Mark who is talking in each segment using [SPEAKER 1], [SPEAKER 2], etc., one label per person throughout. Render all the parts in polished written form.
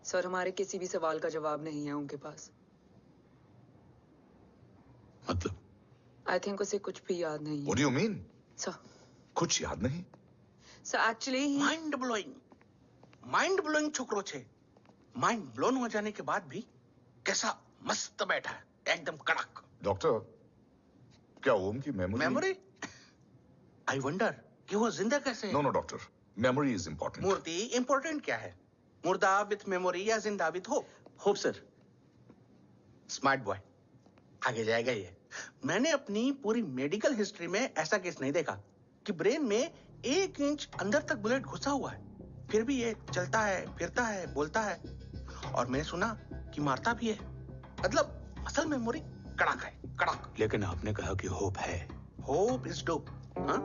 [SPEAKER 1] Sir, हमारे किसी भी सवाल का जवाब नहीं है उनके पास।
[SPEAKER 2] मतलब?
[SPEAKER 1] आई थिंक उसे कुछ भी याद नहीं है।
[SPEAKER 2] What do you mean?
[SPEAKER 1] Sir,
[SPEAKER 2] कुछ याद नहीं?
[SPEAKER 1] सर एक्चुअली
[SPEAKER 3] माइंड ब्लोइंग छोकरो छे। माइंड ब्लोन हो जाने के बाद भी कैसा मस्त बैठा है, एकदम कड़क।
[SPEAKER 2] डॉक्टर, क्या ओम की
[SPEAKER 3] मेमोरी? आई वंडर कि वो जिंदा कैसे है?
[SPEAKER 2] No doctor, memory is important.
[SPEAKER 3] मूर्ति इंपॉर्टेंट क्या है? मुर्दा विथ मेमोरी या जिंदा with hope? Hope sir. Smart boy, आगे जाएगा ये। मैंने अपनी पूरी मेडिकल हिस्ट्री में ऐसा केस नहीं देखा कि ब्रेन में 1 इंच अंदर तक बुलेट घुसा हुआ है, फिर भी ये चलता है, फिरता है, बोलता है, और मैंने सुना कि मारता भी है। मतलब असल मेमोरी कड़क है, कड़क।
[SPEAKER 4] लेकिन आपने कहा कि होप है।
[SPEAKER 3] Hope is dope. हाँ,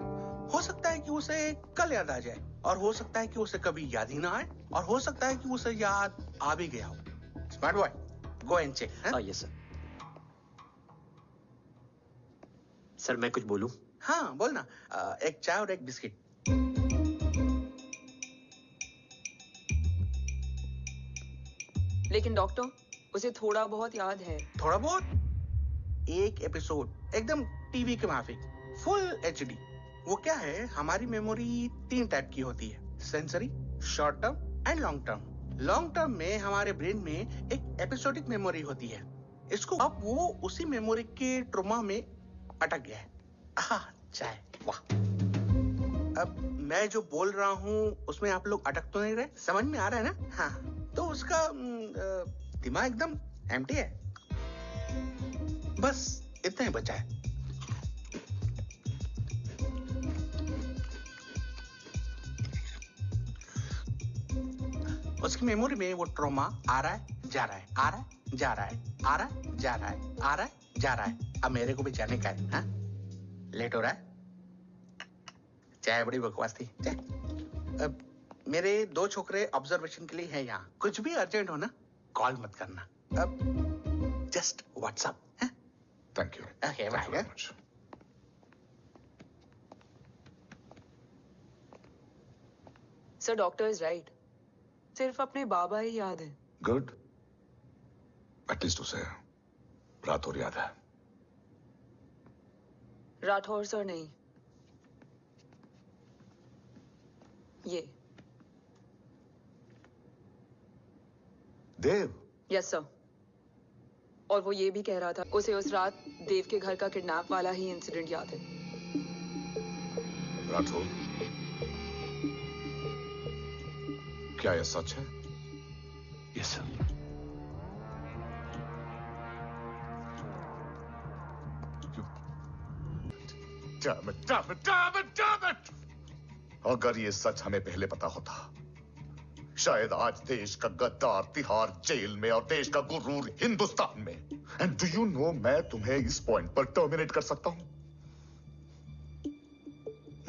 [SPEAKER 3] हो सकता है कि उसे कल याद आ जाए, और हो सकता है कि उसे कभी याद ही ना आए, और हो सकता है कि उसे याद आ भी गया हो। Smart boy, go and check.
[SPEAKER 5] Yes sir. Sir मैं कुछ बोलूं?
[SPEAKER 3] हाँ बोलना। एक चाय और एक बिस्किट।
[SPEAKER 1] लेकिन डॉक्टर, उसे थोड़ा बहुत याद है।
[SPEAKER 3] थोड़ा बहुत? एक एपिसोड एकदम टीवी के माफिक, फुल एचडी। वो क्या है, हमारी मेमोरी 3 टाइप की होती है, sensory, short term and long term. Long term में हमारे ब्रेन में एक एपिसोडिक मेमोरी होती है। इसको अब वो उसी मेमोरी के ट्रोमा में अटक गया है। चाय, वाह। अब मैं जो बोल रहा हूँ उसमें आप लोग अटक तो नहीं रहे? समझ में आ रहा है ना? हाँ, तो उसका दिमाग एकदम एम्प्टी है। बस इतना ही बचा है। उसकी मेमोरी में वो ट्रॉमा आ रहा है, जा रहा है, आ रहा है, जा रहा है, आ रहा है, जा रहा है, आ रहा है, जा रहा है। अब मेरे को भी जाने का है। हाँ, लेट हो रहा है। चाय बड़ी बकवास थी। अब मेरे 2 छोकरे ऑब्जर्वेशन के लिए हैं यहाँ। कुछ भी अर्जेंट हो ना, कॉल मत करना। अब just WhatsApp.
[SPEAKER 2] Thank you.
[SPEAKER 3] Okay, bye.
[SPEAKER 1] Sir, doctor is right. सिर्फ अपने बाबा ही याद है।
[SPEAKER 2] गुड, एटलीस्ट उसे राठौर याद है।
[SPEAKER 1] राठौर सर नहीं, ये
[SPEAKER 2] देव।
[SPEAKER 1] Yes sir. और वो ये भी कह रहा था उसे उस रात देव के घर का किडनैप वाला ही इंसिडेंट याद है।
[SPEAKER 2] राठौर, क्या यह सच है?
[SPEAKER 4] Yes sir.
[SPEAKER 2] Damn it! अगर ये सच हमें पहले पता होता, शायद आज देश का गद्दार तिहाड़ जेल में और देश का गुरूर हिंदुस्तान में। एंड डू यू नो, मैं तुम्हें इस पॉइंट पर टर्मिनेट कर सकता हूं।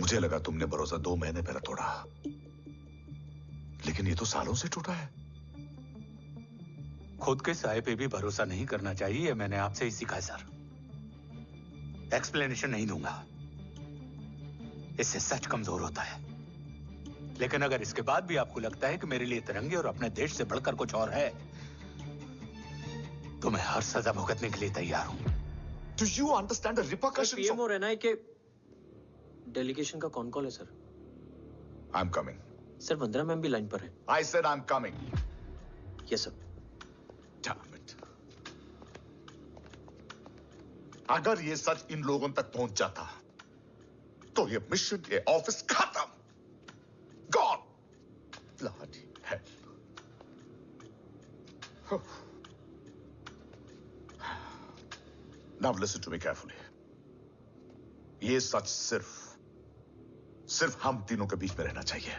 [SPEAKER 2] मुझे लगा तुमने भरोसा 2 महीने पहले तोड़ा, लेकिन ये तो सालों से टूटा है।
[SPEAKER 4] खुद के साए पे भी भरोसा नहीं करना चाहिए, मैंने आपसे ही सीखा है सर। एक्सप्लेनेशन नहीं दूंगा, इससे सच कमजोर होता है। लेकिन अगर इसके बाद भी आपको लगता है कि मेरे लिए तिरंगे और अपने देश से बढ़कर कुछ और है, तो मैं हर सजा भुगतने के लिए तैयार हूं।
[SPEAKER 2] Do you understand the repercussions?
[SPEAKER 5] PM और एनआई के डेलीगेशन का कौन कॉल है sir?
[SPEAKER 2] I'm coming.
[SPEAKER 5] Sir, Vandana ma'am भी लाइन पर है।
[SPEAKER 2] I said I'm coming.
[SPEAKER 5] Yes sir.
[SPEAKER 2] Damn it. अगर ये सच इन लोगों तक पहुंच जाता, तो ये मिशन, ये ऑफिस खत्म। Gone. Bloody hell. Now listen to me carefully. ये सच सिर्फ हम तीनों के बीच में रहना चाहिए।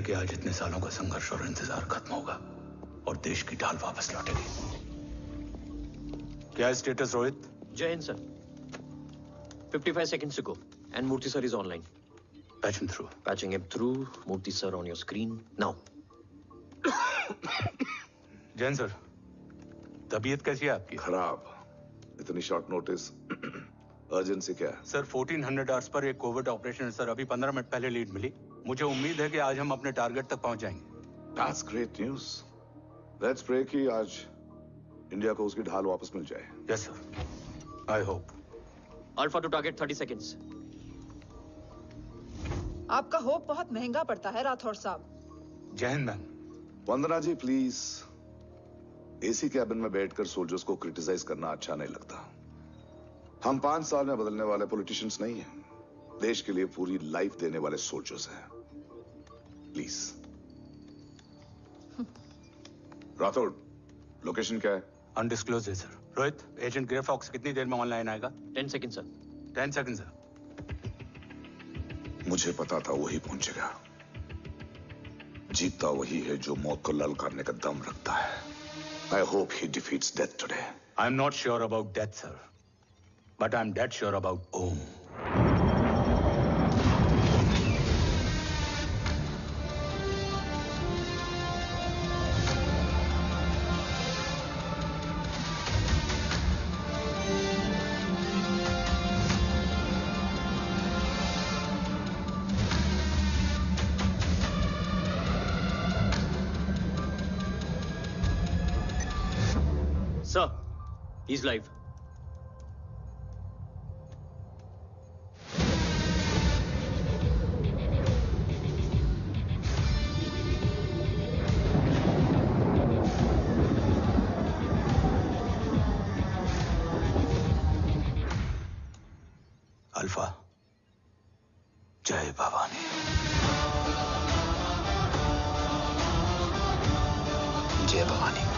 [SPEAKER 4] है कि आज इतने सालों का संघर्ष और इंतजार खत्म होगा और देश की ढाल वापस लौटेगी। क्या है स्टेटस रोहित?
[SPEAKER 5] जय Hind sir. 55 seconds to go and Murthy sir is online.
[SPEAKER 4] Patch him through.
[SPEAKER 5] Patching him through. Murthy sir on your screen now.
[SPEAKER 4] Jain sir, तबीयत कैसी है आपकी?
[SPEAKER 6] खराब। इतनी शॉर्ट नोटिस। अर्जेंसी क्या है?
[SPEAKER 4] सर 1400 आवर्स पर एक कोविड ऑपरेशन है सर। अभी 15 मिनट पहले लीड मिली। मुझे उम्मीद है कि आज हम अपने टारगेट तक पहुंच जाएंगे।
[SPEAKER 6] That's great news. Let's pray कि आज इंडिया को उसकी ढाल वापस मिल जाए।
[SPEAKER 4] Yes sir. I hope.
[SPEAKER 5] Alpha to target 30 seconds.
[SPEAKER 7] आपका होप बहुत महंगा पड़ता है राठौर साहब।
[SPEAKER 4] Jai Hind ma'am.
[SPEAKER 6] Vandana ji please, AC cabin में बैठकर सोल्जर्स को क्रिटिसाइज करना अच्छा नहीं लगता। हम 5 साल में बदलने वाले पॉलिटिशियंस नहीं हैं, देश के लिए पूरी लाइफ देने वाले सोल्जर्स हैं। प्लीज। राठौड़, लोकेशन क्या है?
[SPEAKER 4] अनडिस्क्लोज है sir. Rohit, agent grey fox कितनी देर में ऑनलाइन आएगा?
[SPEAKER 5] 10 seconds sir.
[SPEAKER 4] 10 seconds sir.
[SPEAKER 6] मुझे पता था वही पहुंचेगा। जीतता वही है जो मौत को ललकारने का दम रखता है। I hope he defeats death today.
[SPEAKER 4] I'm not sure about death, sir. But I'm dead sure about Om.
[SPEAKER 5] Sir, he's live.
[SPEAKER 4] Alpha, जय भवानी। जय Bhavani.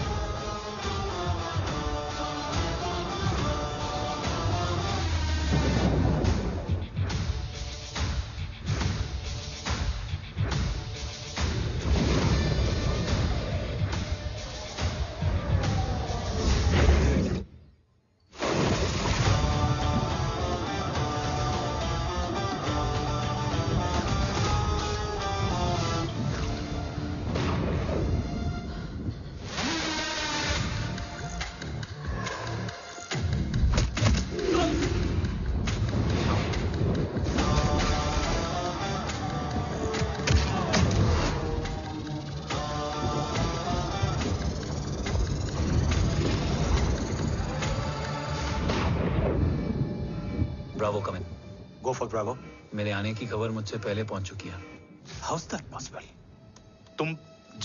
[SPEAKER 8] Bravo come in.
[SPEAKER 4] Go for Bravo.
[SPEAKER 8] मेरे आने की खबर मुझसे पहले पहुंच चुकी है।
[SPEAKER 4] How's that possible? तुम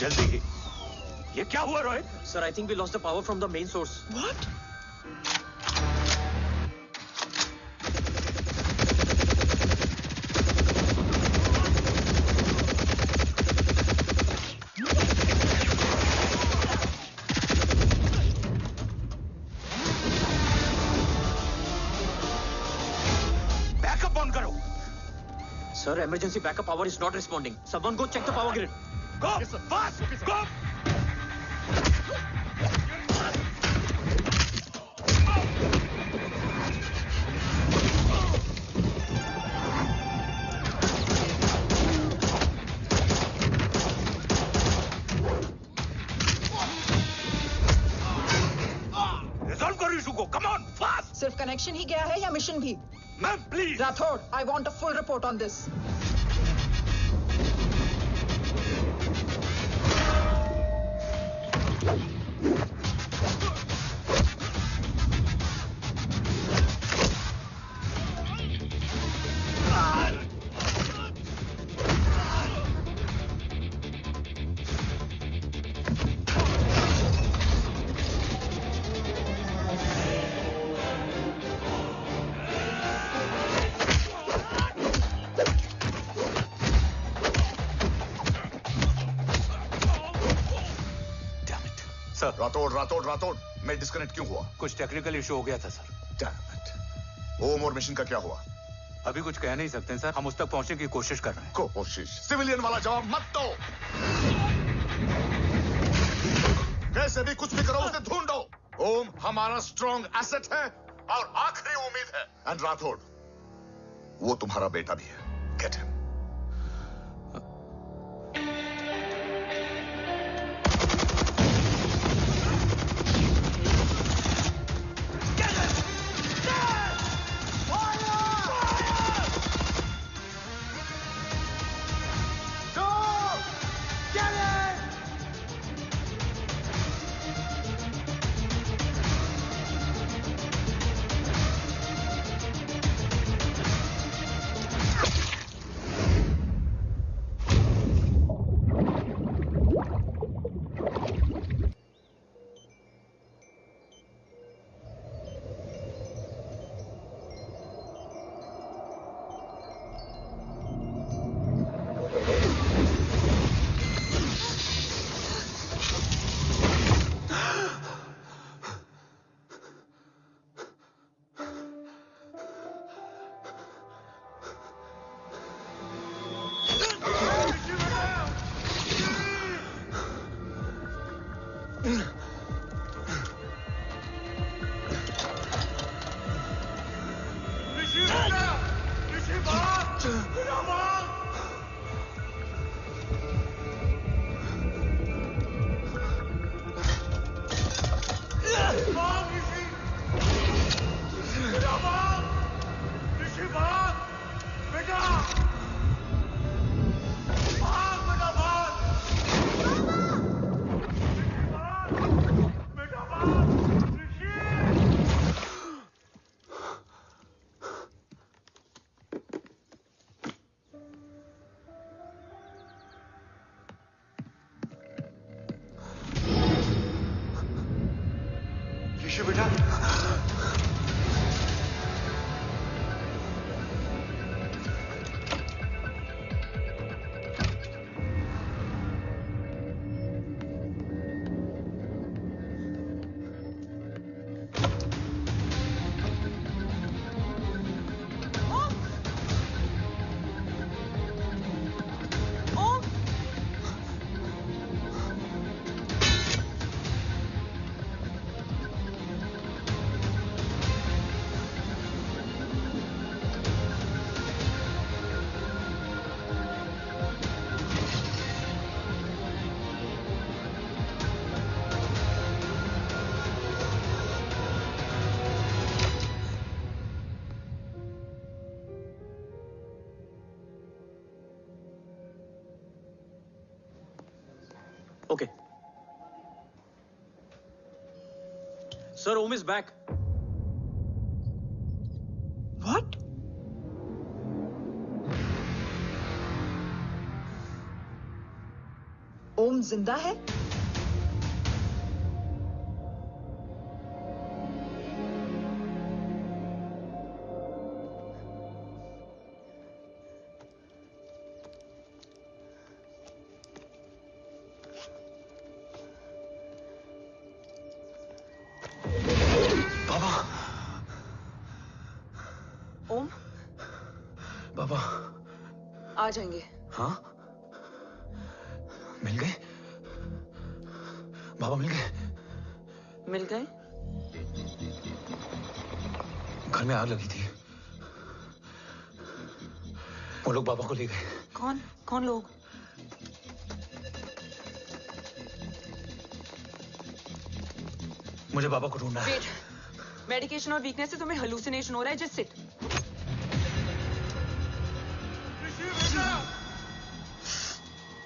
[SPEAKER 4] जल्दी ही। ये क्या हुआ Rohit?
[SPEAKER 5] Sir, I think we lost the power from the main source.
[SPEAKER 7] What?
[SPEAKER 4] Backup on करो।
[SPEAKER 5] Sir, emergency backup power is not responding. Someone go check the power grid.
[SPEAKER 4] Go! Fast! Go! Resolve करो issue को। Come on, fast!
[SPEAKER 7] सिर्फ connection ही गया है या mission भी?
[SPEAKER 4] Ma'am please.
[SPEAKER 7] Rathore, I want a full report on this.
[SPEAKER 4] Sir,
[SPEAKER 2] Rathore, मैं disconnect क्यों हुआ?
[SPEAKER 4] कुछ टेक्निकल इशू हो गया था सर।
[SPEAKER 2] Damn it. ओम और मिशन का क्या हुआ?
[SPEAKER 4] अभी कुछ कह नहीं सकते सर, हम उस तक पहुंचने की कोशिश कर रहे हैं।
[SPEAKER 2] कोशिश? सिविलियन वाला जवाब मत दो। कैसे भी कुछ भी करो, उसे ढूंढो। ओम हमारा स्ट्रॉन्ग एसेट है और आखिरी उम्मीद है। एंड राठौड़, वो तुम्हारा बेटा भी है। Get him.
[SPEAKER 5] Okay. Sir, Om is back.
[SPEAKER 7] What? ओम जिंदा है?
[SPEAKER 1] आ जाएंगे।
[SPEAKER 8] हाँ? मिल गए? बाबा मिल गए?
[SPEAKER 1] मिल गए?
[SPEAKER 8] घर में आग लगी थी। वो लोग बाबा को ले गए।
[SPEAKER 1] कौन? कौन लोग?
[SPEAKER 8] मुझे बाबा को ढूंढना है।
[SPEAKER 1] वेट, मेडिकेशन और वीकनेस से तुम्हें हेलुसिनेशन हो रहा है। Just sit.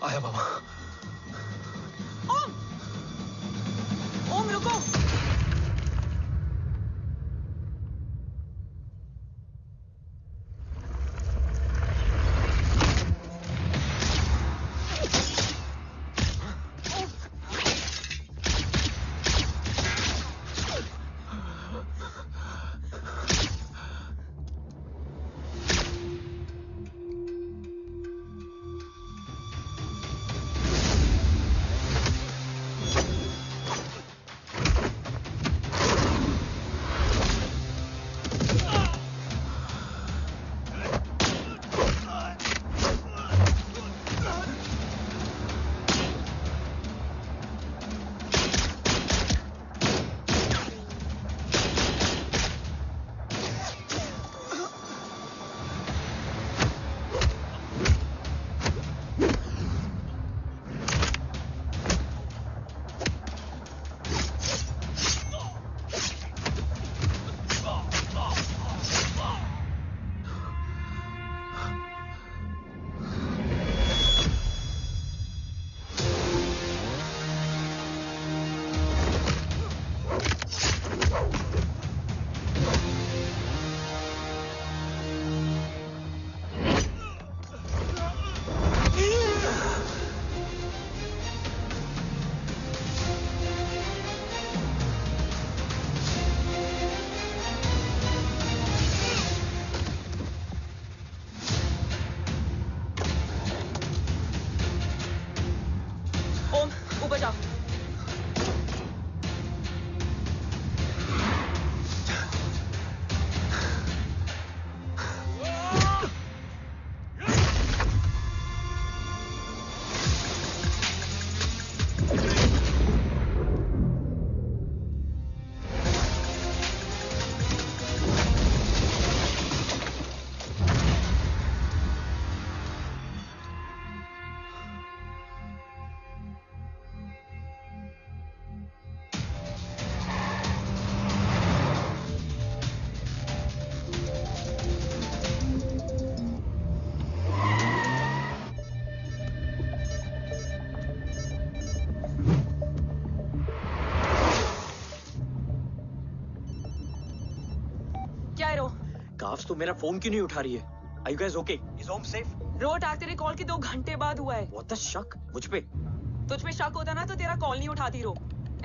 [SPEAKER 8] आया बाबा।
[SPEAKER 1] ओम! ओम रुको! आए रो?
[SPEAKER 5] काफ्स तो मेरा फोन क्यों नहीं उठा रही है? Are you guys okay? Is Om safe?
[SPEAKER 1] रो अटैक तेरे कॉल के 2 घंटे बाद हुआ है।
[SPEAKER 5] What the शक? मुझ पे?
[SPEAKER 1] तुझ पे शक होता ना तो तेरा कॉल नहीं उठाती रो।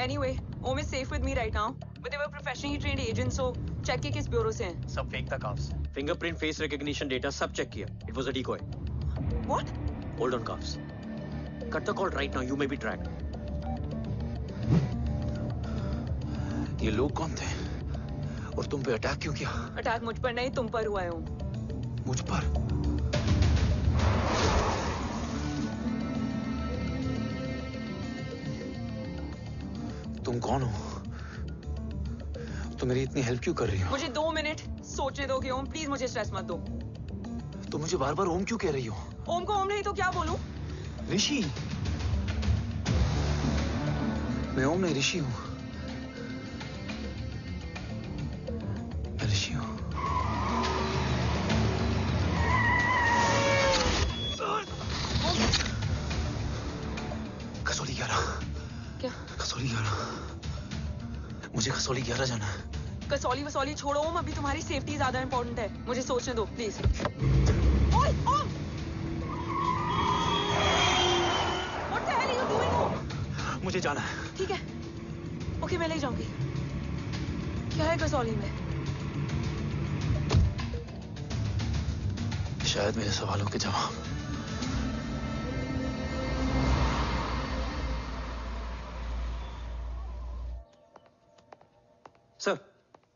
[SPEAKER 1] Anyway, Om is safe with me right now. But they were professionally trained agents, so check के किस ब्यूरो से हैं?
[SPEAKER 5] सब फेक था carbs. Fingerprint, face recognition data सब चेक किया। It was a decoy.
[SPEAKER 1] What?
[SPEAKER 5] Hold on carbs. Cut the call right now. You may be tracked.
[SPEAKER 8] ये लोग कौन थे? और तुम पे अटैक क्यों किया?
[SPEAKER 1] अटैक मुझ पर नहीं, तुम पर हुआ है ओम।
[SPEAKER 8] मुझ पर? तुम कौन हो? तुम मेरी इतनी हेल्प क्यों कर रही हो?
[SPEAKER 1] मुझे 2 मिनट सोचने दोगे ओम? प्लीज मुझे स्ट्रेस मत दो।
[SPEAKER 8] तुम मुझे बार बार ओम क्यों कह रही हो?
[SPEAKER 1] ओम को ओम नहीं तो क्या बोलूं?
[SPEAKER 8] ऋषि। मैं ओम नहीं, ऋषि हूं। मैं ऋषि हूं। कसौली 11।
[SPEAKER 1] क्या?
[SPEAKER 8] कसौली 11। मुझे कसौली 11 जाना है।
[SPEAKER 1] कसौली वसौली छोड़ो ओम, अभी तुम्हारी सेफ्टी ज्यादा इंपॉर्टेंट है। मुझे सोचने दो प्लीज। ओए ओम! What the hell are you doing ओम?
[SPEAKER 8] मुझे जाना है।
[SPEAKER 1] ठीक है, ओके मैं ले जाऊंगी। क्या है कसौली में?
[SPEAKER 8] शायद मेरे सवालों के जवाब।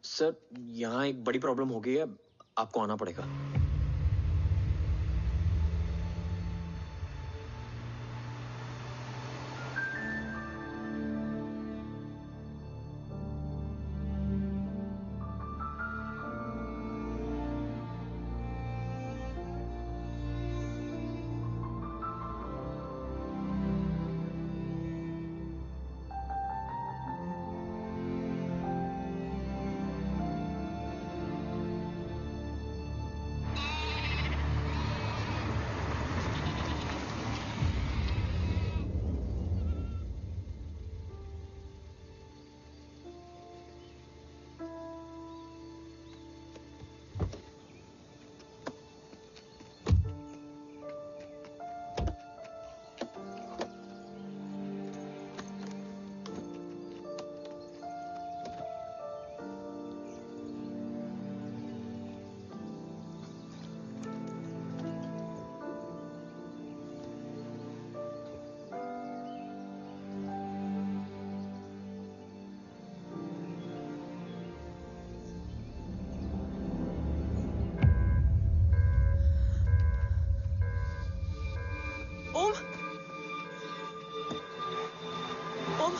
[SPEAKER 5] सर, यहाँ एक बड़ी प्रॉब्लम हो गई है। आपको आना पड़ेगा।
[SPEAKER 1] ओम! ओम!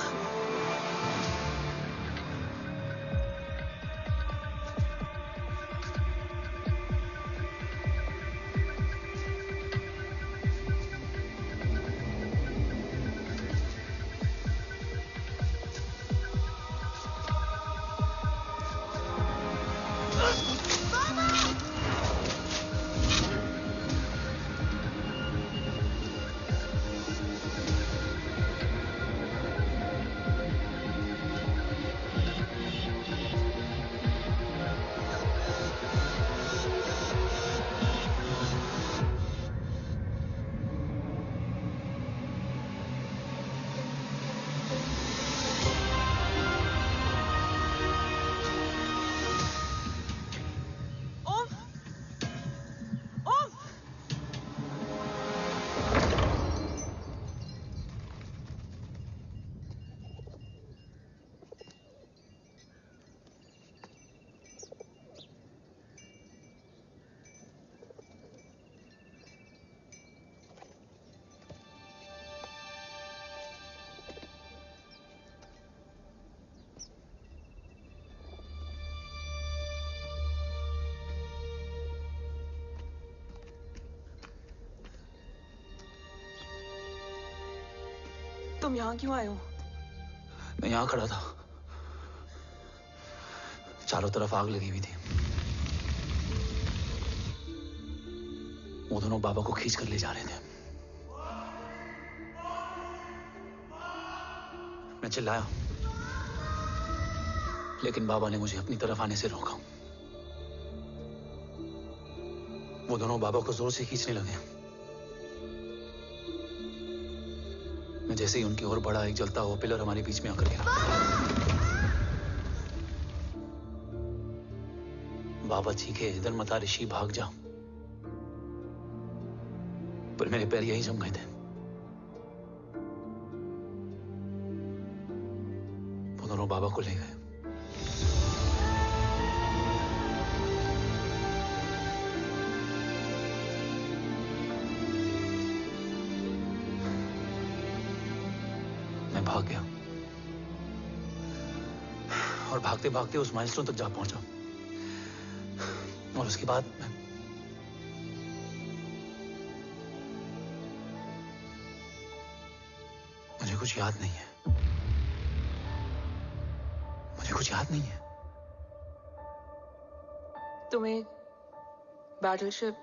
[SPEAKER 1] तुम यहाँ क्यों आए हो?
[SPEAKER 8] मैं यहाँ खड़ा था। चारों तरफ आग लगी हुई थी। वो दोनों बाबा को खींच कर ले जा रहे थे। मैं चिल्लाया, लेकिन बाबा ने मुझे अपनी तरफ आने से रोका। वो दोनों बाबा को जोर से खींचने लगे। मैं जैसे ही उनकी ओर बढ़ा, एक जलता हुआ पिलर हमारे बीच में आकर गिरा। बाबा चीखे, इधर मत आ ऋषि, भाग जा। पर मेरे पैर यही जम गए थे। वो दोनों बाबा को ले गए। मैं भाग गया और भागते भागते उस माइलस्टोन तक जा पहुंचा। और उसके बाद मुझे कुछ याद नहीं है। मुझे कुछ याद नहीं है।
[SPEAKER 1] तुम्हें बैटलशिप,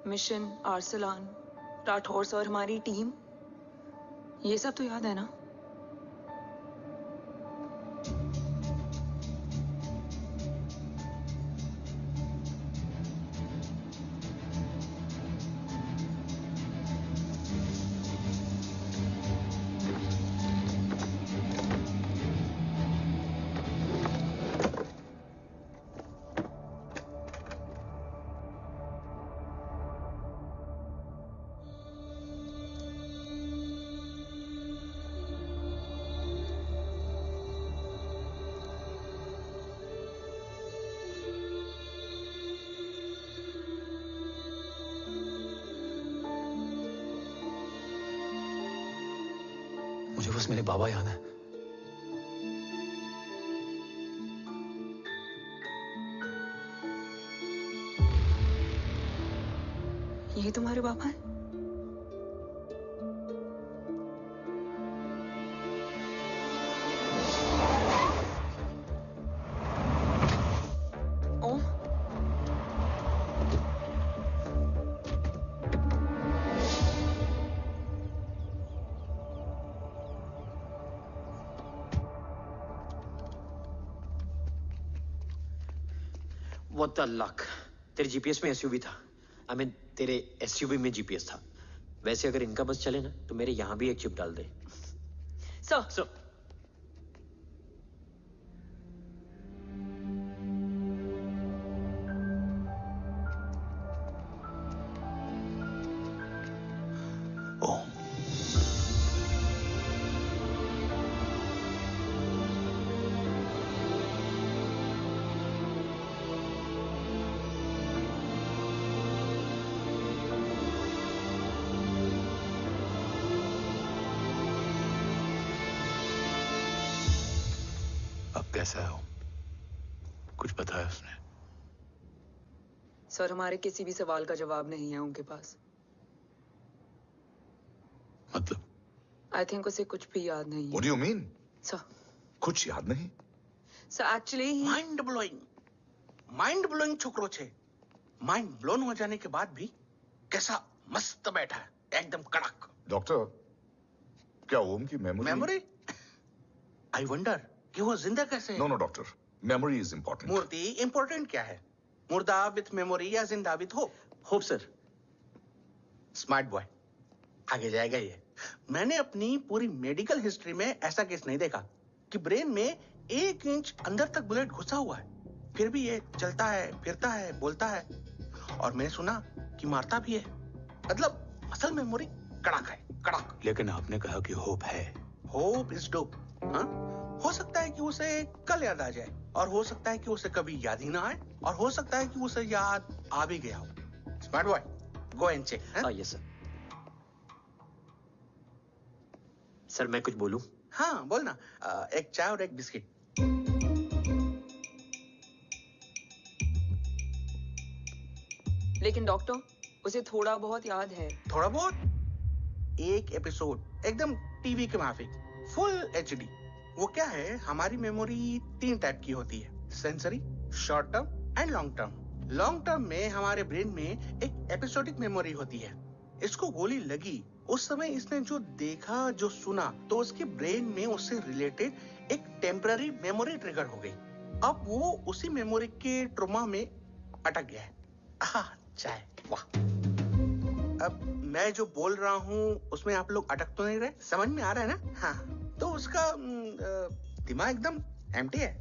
[SPEAKER 1] मिशन, आर्सलान, राठौर और हमारी टीम, ये सब तो याद है ना?
[SPEAKER 8] मुझे बस मेरे बाबा याद है।
[SPEAKER 1] ये तुम्हारे बाबा हैं? ओम,
[SPEAKER 5] What the luck? तेरे जीपीएस में एसयूवी था। I mean, तेरे एसयूवी में जीपीएस था। वैसे अगर इनका बस चले ना, तो मेरे यहां भी एक चिप डाल दे।
[SPEAKER 1] सर।
[SPEAKER 8] ओम, अब कैसा है ओम? कुछ बताया उसने?
[SPEAKER 1] सर, हमारे किसी भी सवाल का जवाब नहीं है उनके पास।
[SPEAKER 8] मतलब?
[SPEAKER 1] आई थिंक उसे कुछ भी याद नहीं
[SPEAKER 2] What
[SPEAKER 1] है।
[SPEAKER 2] do you mean?
[SPEAKER 1] सर,
[SPEAKER 2] कुछ याद नहीं?
[SPEAKER 1] सर एक्चुअली
[SPEAKER 3] माइंड ब्लोइंग छोकरो छे। माइंड ब्लोन हो जाने के बाद भी कैसा मस्त बैठा है, एकदम कड़क।
[SPEAKER 2] डॉक्टर, क्या ओम की
[SPEAKER 3] मेमोरी? आई वंडर कि वो जिंदा कैसे है?
[SPEAKER 2] No doctor, memory is important.
[SPEAKER 3] मूर्ति इंपॉर्टेंट क्या है? मुर्दा विथ मेमोरी या जिंदा with hope?
[SPEAKER 5] Hope sir.
[SPEAKER 3] Smart boy, आगे जाएगा ये। मैंने अपनी पूरी मेडिकल हिस्ट्री में ऐसा केस नहीं देखा कि ब्रेन में 1 इंच अंदर तक बुलेट घुसा हुआ है, फिर भी ये चलता है, फिरता है, बोलता है, और मैंने सुना कि मारता भी है। मतलब असल मेमोरी कड़क है, कड़क।
[SPEAKER 8] लेकिन आपने कहा कि होप है।
[SPEAKER 3] Hope is dope. हाँ? हो सकता है कि उसे कल याद आ जाए, और हो सकता है कि उसे कभी याद ही ना आए, और हो सकता है कि उसे याद आ भी गया हो। Smart boy, go and check.
[SPEAKER 5] Yes sir. Sir मैं कुछ बोलूं?
[SPEAKER 3] हाँ बोलना। एक चाय और एक बिस्किट।
[SPEAKER 1] लेकिन डॉक्टर, उसे थोड़ा बहुत याद है।
[SPEAKER 3] थोड़ा बहुत? एक एपिसोड एकदम टीवी के माफिक, फुल एचडी। वो क्या है, हमारी मेमोरी 3 टाइप की होती है, sensory, short term and long term. Long term में हमारे ब्रेन में एक एपिसोडिक मेमोरी होती है। इसको गोली लगी, उस समय इसने जो देखा, जो सुना, तो उसके ब्रेन में उससे रिलेटेड एक टेम्पररी मेमोरी ट्रिगर हो गई। अब वो उसी मेमोरी के ट्रॉमा में अटक गया है। चाय, वाह। अब मैं जो बोल रहा हूँ उसमें आप लोग अटक तो नहीं रहे? समझ में आ रहा है ना? हाँ, तो उसका दिमाग एकदम एम्प्टी है।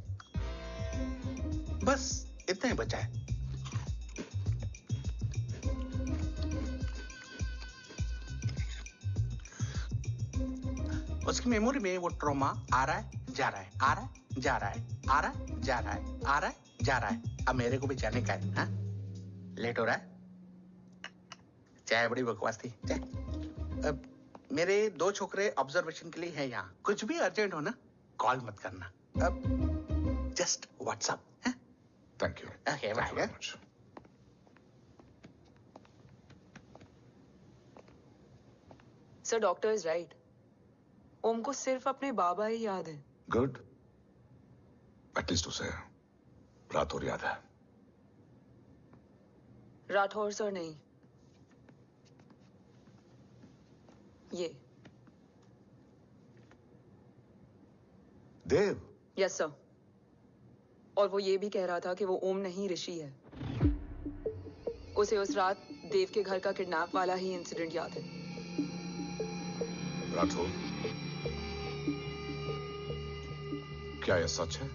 [SPEAKER 3] बस इतना ही बचा है। उसकी मेमोरी में वो ट्रॉमा आ रहा है, जा रहा है, आ रहा है, जा रहा है, आ रहा है, जा रहा है, आ रहा है, जा रहा है। अब मेरे को भी जाने का है, हाँ? लेट हो रहा है? चाय बड़ी बकवास थी। अब मेरे 2 छोकरे ऑब्जर्वेशन के लिए हैं यहाँ। कुछ भी अर्जेंट हो ना, कॉल मत करना। अब जस्ट व्हाट्सएप, हाँ?
[SPEAKER 2] Thank you.
[SPEAKER 3] Okay, bye.
[SPEAKER 1] Sir, doctor is right. Om को सिर्फ अपने बाबा ही याद है।
[SPEAKER 6] गुड। एटलीस्ट उसे राठौर याद है।
[SPEAKER 1] राठौर सर नहीं, ये
[SPEAKER 6] देव।
[SPEAKER 1] Yes sir. और वो ये भी कह रहा था कि वो ओम नहीं, ऋषि है। उसे उस रात देव के घर का किडनैप वाला ही इंसिडेंट याद है।
[SPEAKER 6] राठौर, क्या यह सच है?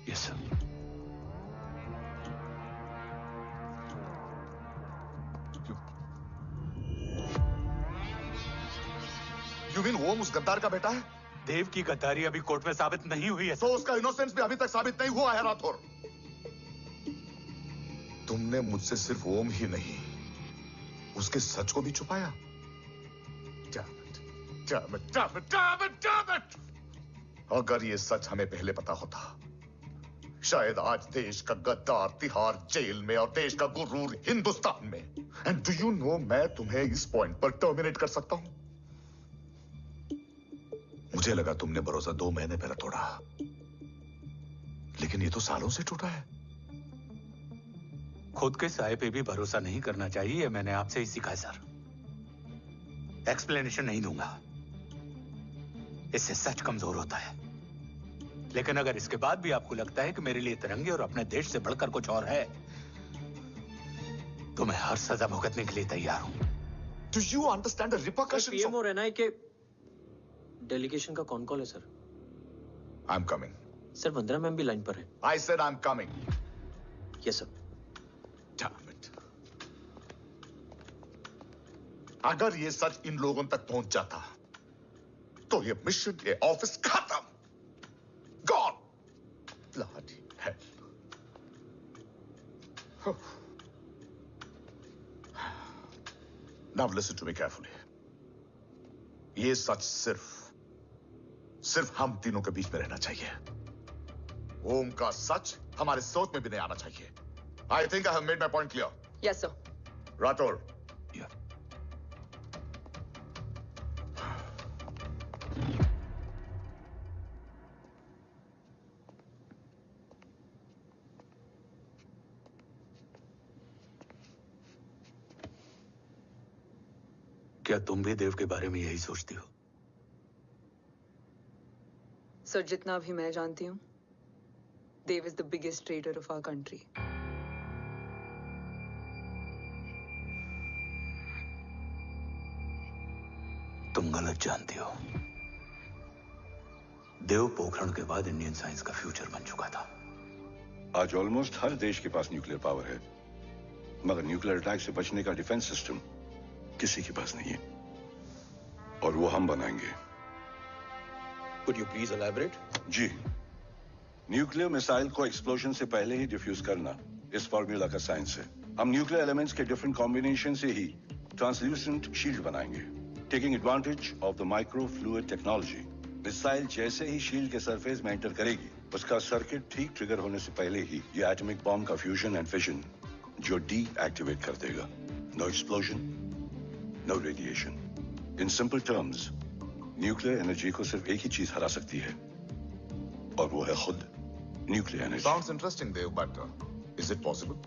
[SPEAKER 4] Yes sir.
[SPEAKER 2] You mean ओम उस गद्दार का बेटा है?
[SPEAKER 4] देव की गद्दारी अभी कोर्ट में साबित नहीं हुई है।
[SPEAKER 2] तो उसका इनोसेंस भी अभी तक साबित नहीं हुआ है राठौर। तुमने मुझसे सिर्फ ओम ही नहीं, उसके सच को भी छुपाया। Damn it! अगर ये सच हमें पहले पता होता, शायद आज देश का गद्दार तिहाड़ जेल में और देश का गुरूर हिंदुस्तान में। एंड डू यू नो, मैं तुम्हें इस पॉइंट पर टर्मिनेट कर सकता हूं। मुझे लगा तुमने भरोसा 2 महीने पहले तोड़ा, लेकिन ये तो सालों से टूटा है।
[SPEAKER 4] खुद के साय पे भी भरोसा नहीं करना चाहिए, मैंने आपसे ही सीखा है सर। एक्सप्लेनेशन नहीं दूंगा, इससे सच कमजोर होता है। लेकिन अगर इसके बाद भी आपको लगता है कि मेरे लिए तिरंगे और अपने देश से बढ़कर कुछ और है, तो मैं हर सजा भुगतने के लिए तैयार हूं।
[SPEAKER 2] Do you understand the repercussions?
[SPEAKER 5] PM और एनआई के डेलीगेशन का कौन कॉल है sir?
[SPEAKER 2] I'm coming.
[SPEAKER 5] Sir, Vandana ma'am भी लाइन पर है।
[SPEAKER 2] I said I'm coming.
[SPEAKER 5] Yes sir.
[SPEAKER 2] Damn it. अगर ये सच इन लोगों तक पहुंच जाता, तो ये मिशन, ये ऑफिस खत्म। Gone. Bloody hell. Now listen to me carefully. ये सच सिर्फ हम तीनों के बीच में रहना चाहिए। ओम का सच हमारे सोच में भी नहीं आना चाहिए। I think I have made my point clear.
[SPEAKER 1] Yes sir.
[SPEAKER 2] Rathore.
[SPEAKER 4] क्या तुम भी देव के बारे में यही सोचती हो?
[SPEAKER 1] सर, जितना भी मैं जानती हूँ, Dev is the biggest trader of our country.
[SPEAKER 4] तुम गलत जानती हो। देव पोखरण के बाद इंडियन साइंस का फ्यूचर बन चुका था।
[SPEAKER 9] आज ऑलमोस्ट हर देश के पास न्यूक्लियर पावर है, मगर न्यूक्लियर अटैक से बचने का डिफेंस सिस्टम किसी के पास नहीं है, और वो हम बनाएंगे।
[SPEAKER 8] Could you please elaborate?
[SPEAKER 9] जी, न्यूक्लियर मिसाइल को एक्सप्लोजन से पहले ही डिफ्यूज करना इस फॉर्मूला का साइंस है। हम न्यूक्लियर एलिमेंट्स के डिफरेंट कॉम्बिनेशन से ही ट्रांसल्यूसेंट शील्ड बनाएंगे, taking advantage of the micro fluid technology. Missile जैसे ही शील्ड के सरफेस में एंटर करेगी, उसका सर्किट ठीक ट्रिगर होने से पहले ही ये एटॉमिक बॉम्ब का फ्यूजन एंड फिशन जो डीएक्टिवेट कर देगा। No explosion, no radiation. In simple terms, nuclear energy को सिर्फ एक ही चीज हरा सकती है, और वो है खुद nuclear energy.
[SPEAKER 2] Sounds interesting, Dev, but is it possible?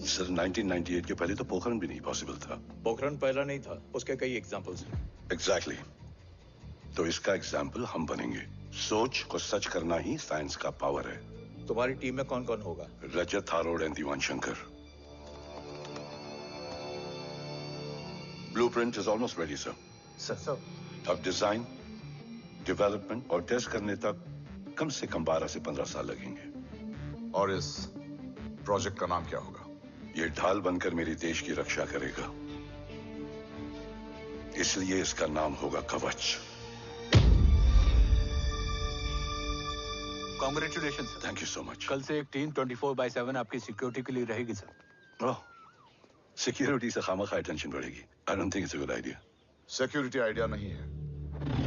[SPEAKER 9] Sir, 1998 के पहले तो पोखरण भी नहीं पॉसिबल था।
[SPEAKER 8] पोखरण पहला नहीं था, उसके कई एग्जांपल्स हैं।
[SPEAKER 9] एग्जैक्टली। तो इसका एग्जाम्पल हम बनेंगे। सोच को सच करना ही साइंस का पावर है।
[SPEAKER 8] तुम्हारी टीम में कौन कौन होगा?
[SPEAKER 9] Rajat Tharod and Diwan Shankar. Blueprint is almost ready, sir.
[SPEAKER 10] Sir.
[SPEAKER 9] अब डिजाइन, डेवलपमेंट और टेस्ट करने तक कम से कम 12 से 15 साल लगेंगे.
[SPEAKER 2] और इस प्रोजेक्ट का नाम क्या होगा?
[SPEAKER 9] ये ढाल बनकर मेरे देश की रक्षा करेगा, इसलिए इसका नाम होगा कवच.
[SPEAKER 4] Congratulation sir.
[SPEAKER 9] Thank you so much.
[SPEAKER 4] कल से एक टीम 24/7 आपकी सिक्योरिटी के लिए रहेगी सर.
[SPEAKER 9] ओह, सिक्योरिटी से खामखा टेंशन बढ़ेगी. I don't think it's a good idea.
[SPEAKER 2] Security idea नहीं है,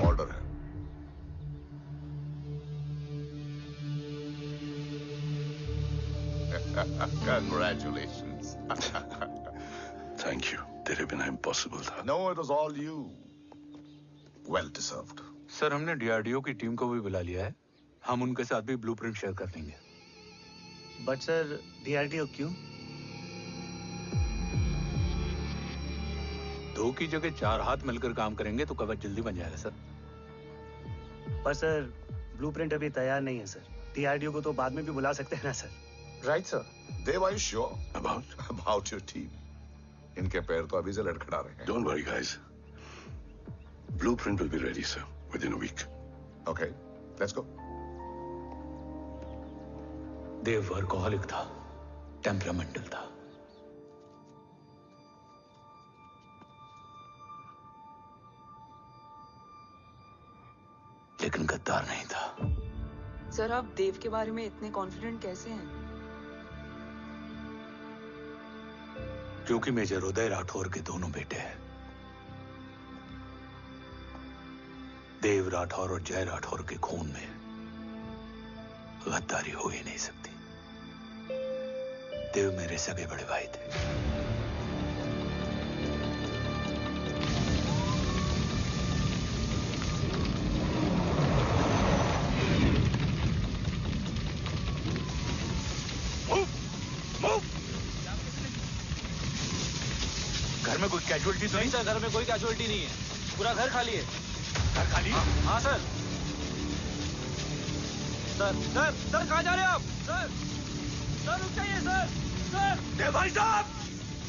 [SPEAKER 2] ऑर्डर है. Congratulations.
[SPEAKER 9] Thank you. तेरे बिना इम्पॉसिबल था.
[SPEAKER 2] No, it was all you. Well deserved.
[SPEAKER 4] Sir हमने डीआरडीओ की टीम को भी बुला लिया है. हम उनके साथ भी ब्लूप्रिंट शेयर कर देंगे.
[SPEAKER 10] बट सर डीआरडीओ क्यों?
[SPEAKER 4] 2 की जगह 4 हाथ मिलकर काम करेंगे तो कवच जल्दी बन जाएगा सर.
[SPEAKER 10] पर सर ब्लूप्रिंट अभी तैयार नहीं है सर. डीआरडीओ को तो बाद में भी बुला सकते हैं ना sir.
[SPEAKER 2] Right, sir. Dev, are you sure about your team? इनके पैर तो अभी से लड़खड़ा रहे हैं.
[SPEAKER 9] Don't worry, guys. Blueprint will be ready, sir, within a week.
[SPEAKER 2] Okay, let's go.
[SPEAKER 4] Dev workaholic था, टेम्परामेंटल था. लेकिन गद्दार नहीं था.
[SPEAKER 1] सर आप देव के बारे में इतने कॉन्फिडेंट कैसे हैं?
[SPEAKER 4] क्योंकि मेजर उदय राठौर के दोनों बेटे हैं. देव राठौर और जय राठौर के खून में गद्दारी हो ही नहीं सकती. देव मेरे सगे बड़े भाई थे. घर में कोई कैजुअलिटी तो नहीं?
[SPEAKER 8] सर घर में कोई कैजुअलिटी नहीं है. पूरा घर खाली है.
[SPEAKER 4] घर खाली?
[SPEAKER 8] हाँ सर. सर कहाँ जा रहे हो आप? सर रुक जाइए सर.
[SPEAKER 4] देव भाई साहब!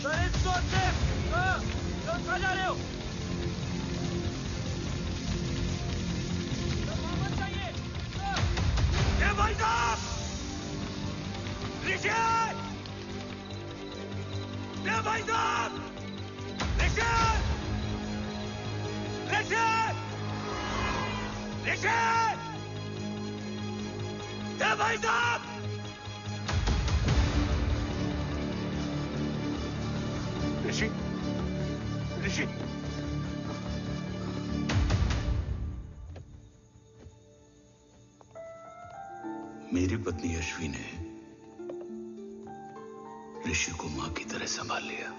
[SPEAKER 8] Sir it's not safe. Sir कहाँ जा रहे हो? सर वापस जाइए.
[SPEAKER 4] देव भाई साहब! ऋषि! देव भाई साहब! ऋषि! देव भाई साहब! ऋषि! मेरी पत्नी अश्वी ने ऋषि को मां की तरह संभाल लिया.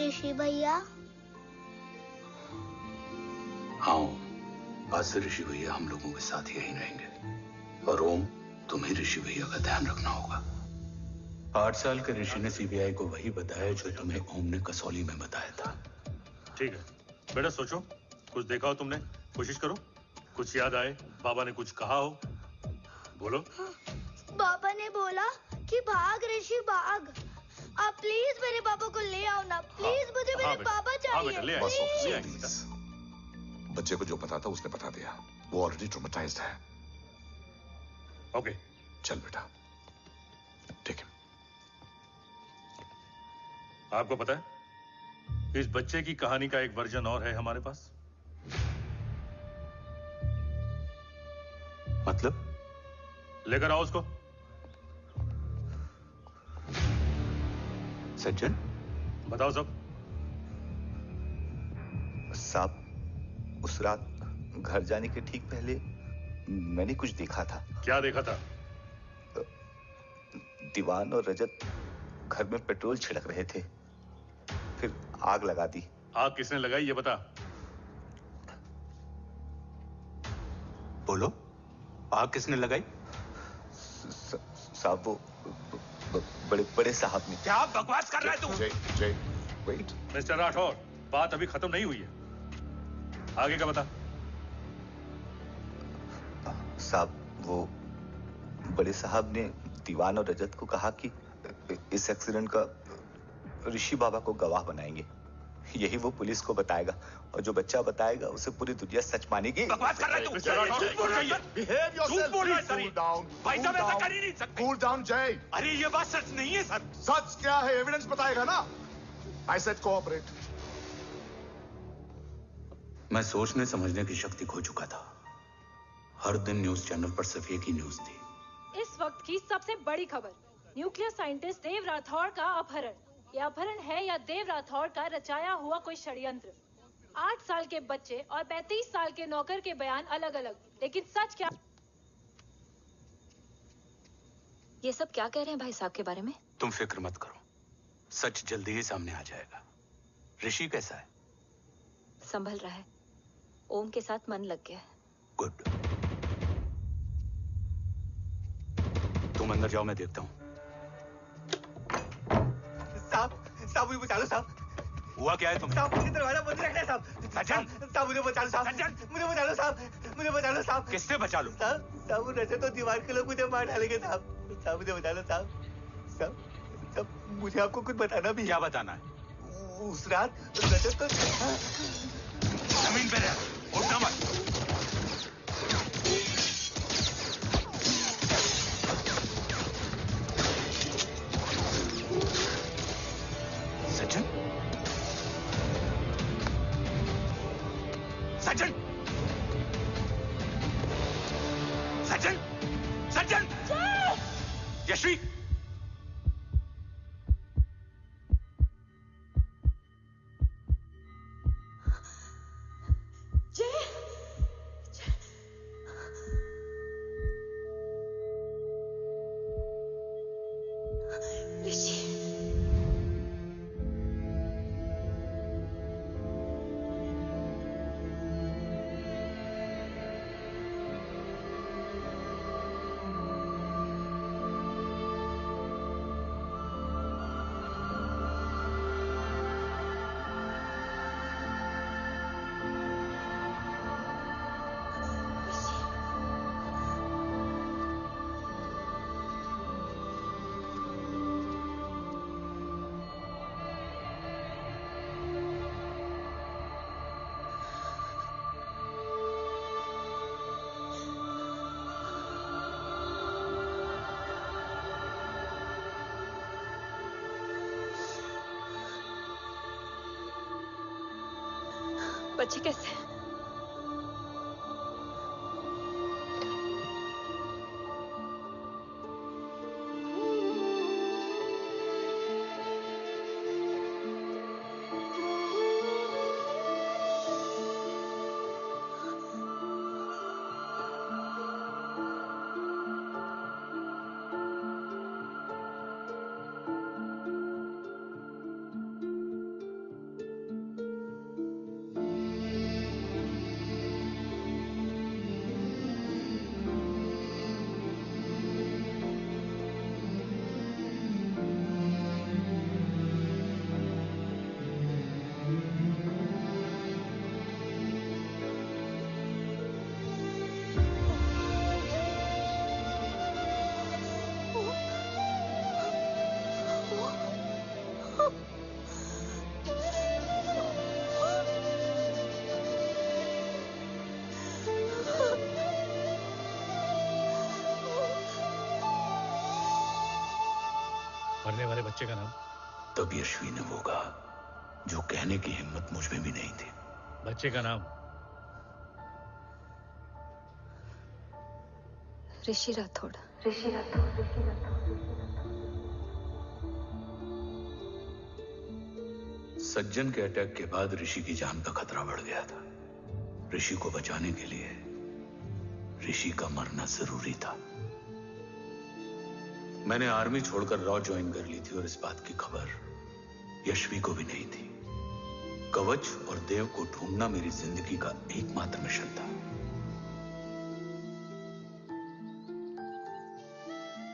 [SPEAKER 11] ऋषि भैया.
[SPEAKER 4] हाँ, आज से ऋषि भैया हम लोगों के साथ यहीं रहेंगे. और ओम, तुम्हें ऋषि भैया का ध्यान रखना होगा. 8 साल के ऋषि ने सीबीआई को वही बताया जो तुम्हें ओम ने कसौली में बताया था.
[SPEAKER 12] ठीक है बेटा, सोचो. कुछ देखा हो तुमने? कोशिश करो. कुछ याद आए? बाबा ने कुछ कहा हो? बोलो.
[SPEAKER 11] बाबा ने बोला कि भाग ऋषि भाग. आप प्लीज मेरे पापा को ले आओ ना. प्लीज मुझे मेरे पापा चाहिए.
[SPEAKER 2] प्लीज. बच्चे को जो पता था उसने बता दिया. वो ऑलरेडी ट्रॉमेटाइज्ड है.
[SPEAKER 12] ओके
[SPEAKER 2] चल बेटा. ठीक है.
[SPEAKER 12] आपको पता है इस बच्चे की कहानी का एक वर्जन और है हमारे पास.
[SPEAKER 4] मतलब?
[SPEAKER 12] लेकर आओ उसको.
[SPEAKER 4] सज्जन,
[SPEAKER 12] बताओ सब.
[SPEAKER 13] साहब, उस रात घर जाने के ठीक पहले मैंने कुछ देखा था.
[SPEAKER 12] क्या देखा था?
[SPEAKER 13] दीवान और रजत घर में पेट्रोल छिड़क रहे थे, फिर आग लगा दी.
[SPEAKER 12] आग किसने लगाई ये बता.
[SPEAKER 4] बोलो, आग किसने लगाई?
[SPEAKER 13] साहब, वो बड़े बड़े साहब ने।
[SPEAKER 8] क्या बकवास कर रहा है तू?
[SPEAKER 2] जय वेट।
[SPEAKER 12] मिस्टर राठौर, बात अभी खत्म नहीं हुई है, आगे का बता।
[SPEAKER 13] साहब, वो बड़े साहब ने दीवान और रजत को कहा कि इस एक्सीडेंट का ऋषि बाबा को गवाह बनाएंगे। यही वो पुलिस को बताएगा और जो बच्चा बताएगा उसे पूरी दुनिया सच मानेगी।
[SPEAKER 8] बकवास कर रहा है तू? झूठ बोल रहा है।
[SPEAKER 2] Behave yourself,
[SPEAKER 8] झूठ बोल रहा है
[SPEAKER 2] please.
[SPEAKER 8] सर।
[SPEAKER 2] Cool down.
[SPEAKER 8] भाई साहब
[SPEAKER 2] Cool
[SPEAKER 8] ऐसा
[SPEAKER 2] down.
[SPEAKER 8] कर ही नहीं सकते।
[SPEAKER 2] Cool down, जय।
[SPEAKER 8] अरे ये बात सच नहीं है सर।
[SPEAKER 2] सच क्या है? एविडेंस बताएगा ना। I said cooperate.
[SPEAKER 4] मैं सोचने समझने की शक्ति खो चुका था। हर दिन न्यूज चैनल पर सिर्फ एक ही न्यूज थी।
[SPEAKER 14] इस वक्त की सबसे बड़ी खबर, न्यूक्लियर साइंटिस्ट देव राठौड़ का अपहरण। यह अपहरण है या देव राठौड़ का रचाया हुआ कोई षड्यंत्र? 8 साल के बच्चे और 35 साल के नौकर के बयान अलग अलग, लेकिन सच क्या?
[SPEAKER 15] ये सब क्या कह रहे हैं भाई साहब के बारे में?
[SPEAKER 4] तुम फिक्र मत करो, सच जल्दी ही सामने आ जाएगा। ऋषि कैसा है?
[SPEAKER 15] संभल रहा है। ओम के साथ मन लग गया है।
[SPEAKER 4] गुड। तुम अंदर जाओ, मैं देखता हूँ।
[SPEAKER 13] साहब मुझे बचा लो साहब।
[SPEAKER 4] हुआ क्या है तुम्हें?
[SPEAKER 13] साहब मुझे दरवाजा बंद रखना है साहब।
[SPEAKER 4] सज्जन,
[SPEAKER 13] साहब मुझे बचा लो साहब।
[SPEAKER 4] सज्जन,
[SPEAKER 13] मुझे बचा लो साहब। मुझे बचा लो साहब।
[SPEAKER 4] किससे बचा लो?
[SPEAKER 13] साहब वो रजत तो दीवार के लोग मुझे मार डालेंगे साहब। साहब मुझे बचा लो साहब। साहब मुझे आपको कुछ बताना भी है।
[SPEAKER 4] क्या बताना है?
[SPEAKER 13] उस रात रजत तो
[SPEAKER 4] जमीन पे रह, उठना मत। सज्जन, सज्जन, सज्जन, सज्जन, यशवी,
[SPEAKER 15] बच्चे कैसे हैं?
[SPEAKER 12] मरने वाले बच्चे का नाम?
[SPEAKER 4] तब यशवी ने वो कहा जो कहने की हिम्मत मुझ में भी नहीं थी।
[SPEAKER 12] बच्चे का नाम?
[SPEAKER 15] ऋषि राठौड़।
[SPEAKER 11] ऋषि राठौड़।
[SPEAKER 4] सज्जन के अटैक के बाद ऋषि की जान का खतरा बढ़ गया था। ऋषि को बचाने के लिए ऋषि का मरना जरूरी था। मैंने आर्मी छोड़कर रॉ ज्वाइन कर ली थी और इस बात की खबर यशवी को भी नहीं थी। कवच और देव को ढूंढना मेरी जिंदगी का एकमात्र मिशन था।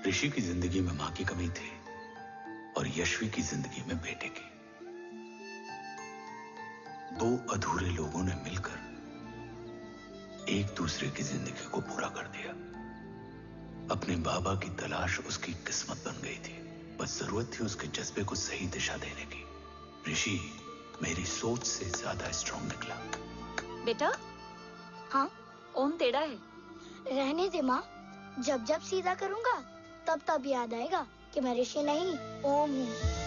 [SPEAKER 4] ऋषि की जिंदगी में मां की कमी थी, और यशवी की जिंदगी में बेटे की। दो अधूरे लोगों ने मिलकर एक दूसरे की जिंदगी को पूरा कर दिया। अपने बाबा की तलाश उसकी किस्मत बन गई थी, बस जरूरत थी उसके जज्बे को सही दिशा देने की। ऋषि मेरी सोच से ज्यादा स्ट्रांग निकला।
[SPEAKER 15] बेटा,
[SPEAKER 11] हाँ
[SPEAKER 15] ओम टेढ़ा है।
[SPEAKER 11] रहने दे माँ, जब जब सीधा करूँगा तब तब याद आएगा कि मैं ऋषि नहीं ओम हूँ।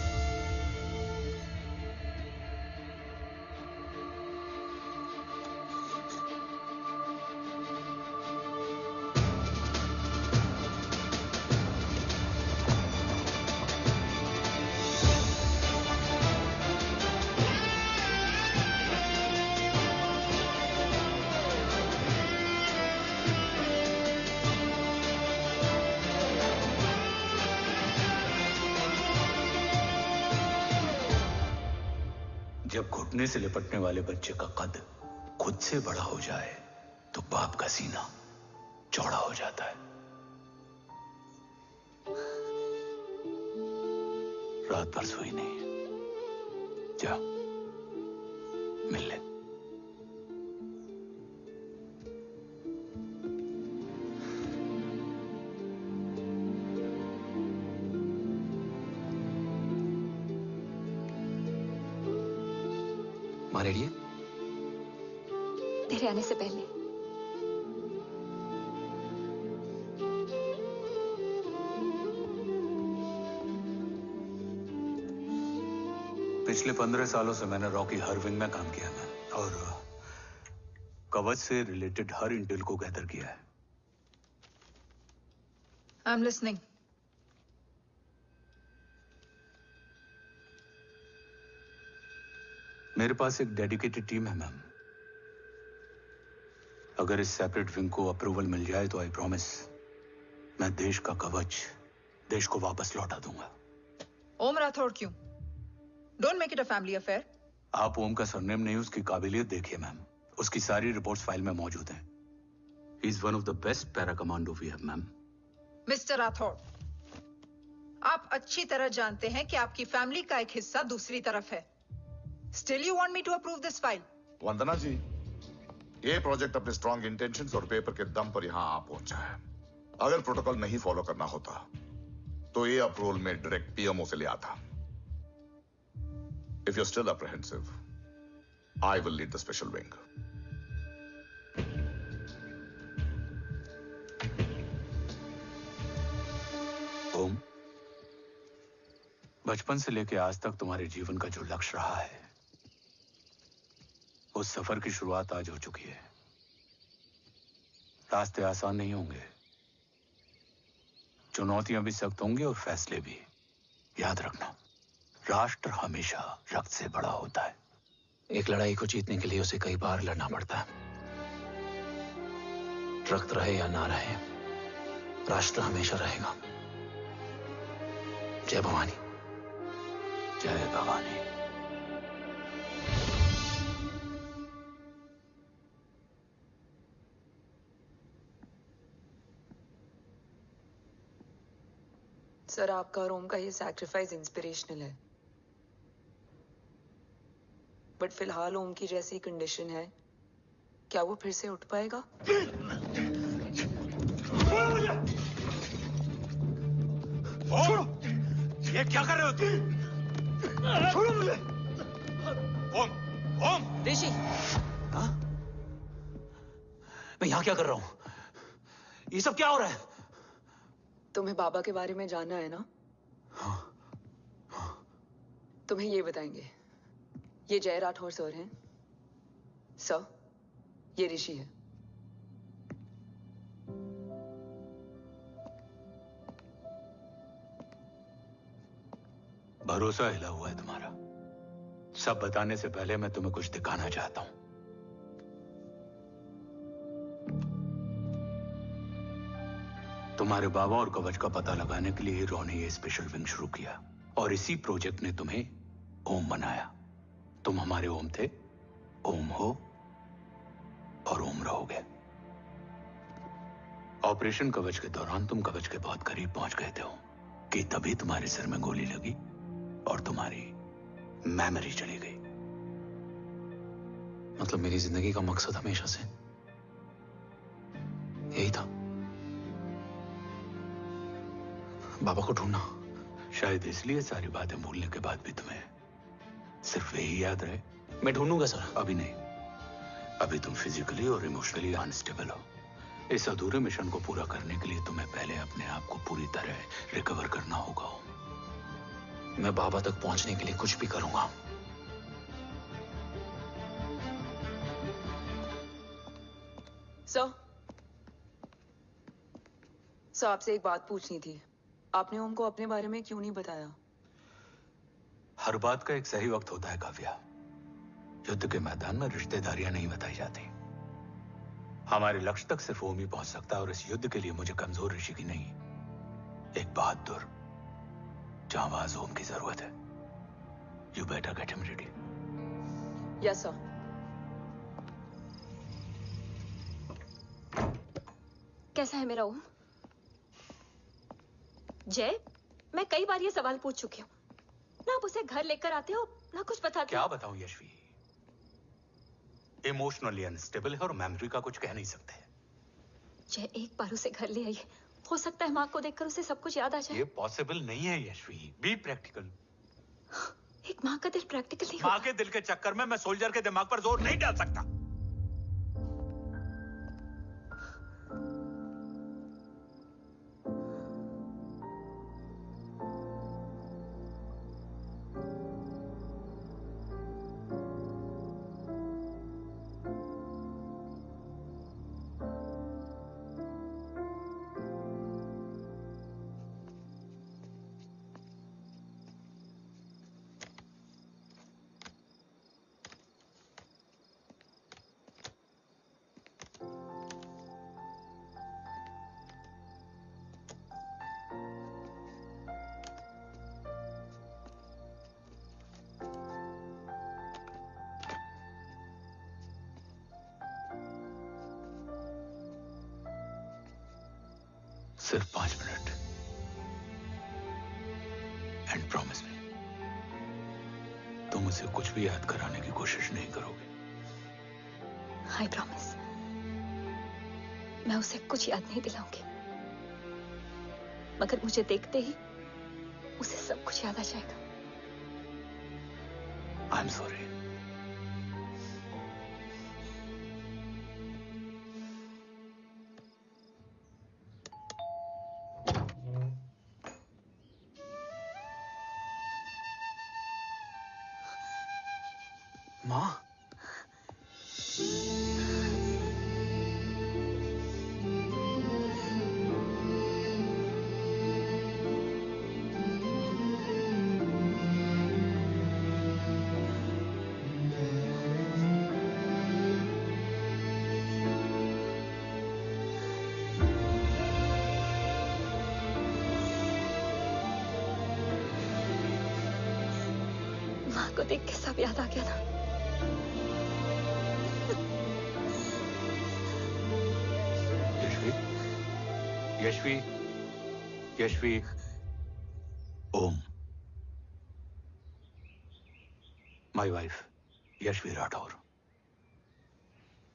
[SPEAKER 4] जब घुटने से लिपटने वाले बच्चे का कद खुद से बड़ा हो जाए तो बाप का सीना चौड़ा हो जाता है। रात भर सोई नहीं, जा मिल ले।
[SPEAKER 13] माँ रेडी है?
[SPEAKER 15] तेरे आने से पहले।
[SPEAKER 4] पिछले 15 सालों से मैंने रॉकी हर विंग में काम किया है और कवच से रिलेटेड हर इंटेल को गैदर किया है।
[SPEAKER 7] I am listening.
[SPEAKER 4] मेरे पास एक डेडिकेटेड टीम है मैम। अगर इस सेपरेट विंग को अप्रूवल मिल जाए तो आई प्रॉमिस मैं देश का कवच देश को वापस लौटा दूंगा।
[SPEAKER 7] ओम राठौड़ क्यों? Don't make it a family affair.
[SPEAKER 4] आप ओम का सरनेम नहीं, उसकी काबिलियत देखिए मैम। उसकी सारी रिपोर्ट्स फाइल में मौजूद हैं। He is one of the best para commando we have ma'am.
[SPEAKER 7] Mister Rathore, आप अच्छी तरह जानते हैं कि आपकी फैमिली का एक हिस्सा दूसरी तरफ है। Still you want me to approve this file?
[SPEAKER 2] वंदना जी, ये प्रोजेक्ट अपने स्ट्रॉन्ग इंटेंशंस और पेपर के दम पर यहां आ पहुंचा है। अगर प्रोटोकॉल नहीं फॉलो करना होता तो ये अप्रूवल में डायरेक्ट पीएमओ से ले आता। If you are still apprehensive, I will lead the special wing.
[SPEAKER 4] Om, बचपन से लेकर आज तक तुम्हारे जीवन का जो लक्ष्य रहा है, उस सफर की शुरुआत आज हो चुकी है। रास्ते आसान नहीं होंगे, चुनौतियां भी सख्त होंगी और फैसले भी। याद रखना, राष्ट्र हमेशा रक्त से बड़ा होता है।
[SPEAKER 8] एक लड़ाई को जीतने के लिए उसे कई बार लड़ना पड़ता है। रक्त रहे या ना रहे, राष्ट्र हमेशा रहेगा। जय भवानी।
[SPEAKER 4] जय भवानी।
[SPEAKER 1] सर, आपका और ओम का ये सैक्रिफाइस इंस्पिरेशनल है, बट फिलहाल ओम की जैसी कंडीशन है, क्या वो फिर से उठ पाएगा?
[SPEAKER 12] छोड़ो! ये क्या कर रहे हो तुम? छोड़ो मुझे! ओम! ओम!
[SPEAKER 8] ऋषि! हाँ? मैं यहाँ क्या कर रहा हूँ? ये सब क्या हो रहा है?
[SPEAKER 1] तुम्हें बाबा के बारे में जानना है ना? तुम्हें ये बताएंगे। ये जय राठौर सर हैं। सर, ये ऋषि है।
[SPEAKER 4] भरोसा हिला हुआ है तुम्हारा। सब बताने से पहले मैं तुम्हें कुछ दिखाना चाहता हूं। तुम्हारे बाबा और कवच का पता लगाने के लिए हीरो ने ये स्पेशल विंग शुरू किया और इसी प्रोजेक्ट ने तुम्हें ओम बनाया। तुम हमारे ओम थे, ओम हो और ओम रहोगे। ऑपरेशन कवच के दौरान तुम कवच के बहुत करीब पहुंच गए थे कि तभी तुम्हारे सिर में गोली लगी और तुम्हारी मेमोरी चली गई।
[SPEAKER 8] मतलब मेरी जिंदगी का मकसद हमेशा से यही था, बाबा को ढूंढना।
[SPEAKER 4] शायद इसलिए सारी बातें भूलने के बाद भी तुम्हें सिर्फ यही याद रहे।
[SPEAKER 8] मैं ढूंढूंगा सर।
[SPEAKER 4] अभी नहीं, अभी तुम फिजिकली और इमोशनली अनस्टेबल हो। इस अधूरे मिशन को पूरा करने के लिए तुम्हें पहले अपने आप को पूरी तरह रिकवर करना होगा।
[SPEAKER 8] मैं बाबा तक पहुंचने के लिए कुछ भी करूंगा।
[SPEAKER 1] सर, आपसे एक बात पूछनी थी। आपने ओम को अपने बारे में क्यों नहीं बताया?
[SPEAKER 4] हर बात का एक सही वक्त होता है काव्या। युद्ध के मैदान में रिश्तेदारियां नहीं बताई जाती। हमारे लक्ष्य तक सिर्फ ओम ही पहुंच सकता है, और इस युद्ध के लिए मुझे कमजोर ऋषि की नहीं, एक बहादुर जांबाज ओम की जरूरत है। You better get him ready.
[SPEAKER 1] Yes sir.
[SPEAKER 15] कैसा है मेरा ओम? जय, मैं कई बार ये सवाल पूछ चुकी हूँ। ना आप उसे घर लेकर आते हो, ना कुछ बताते
[SPEAKER 4] क्या
[SPEAKER 15] हो।
[SPEAKER 4] बताऊं यशवी, इमोशनली अनस्टेबल है और मेमोरी का कुछ कह नहीं सकते।
[SPEAKER 15] जय, एक बार उसे घर ले आइए। हो सकता है माँ को देखकर उसे सब कुछ याद आ जाए।
[SPEAKER 4] ये पॉसिबल नहीं है यशवी। Be practical.
[SPEAKER 15] एक माँ का दिल प्रैक्टिकल नहीं
[SPEAKER 4] माँ
[SPEAKER 15] होता।
[SPEAKER 4] के दिल के चक्कर में मैं सोल्जर के दिमाग पर जोर नहीं डाल सकता। सिर्फ 5 मिनट। एंड प्रॉमिस मी, तुम उसे कुछ भी याद कराने की कोशिश नहीं करोगे।
[SPEAKER 15] आई प्रॉमिस, मैं उसे कुछ याद नहीं दिलाऊंगी, मगर मुझे देखते ही उसे सब कुछ याद आ जाएगा।
[SPEAKER 4] I am sorry.
[SPEAKER 8] माँ,
[SPEAKER 15] माँ को देख के सब याद आ गया ना।
[SPEAKER 4] Yashvi, Yashvi, Om, my wife Yashvi Rathore.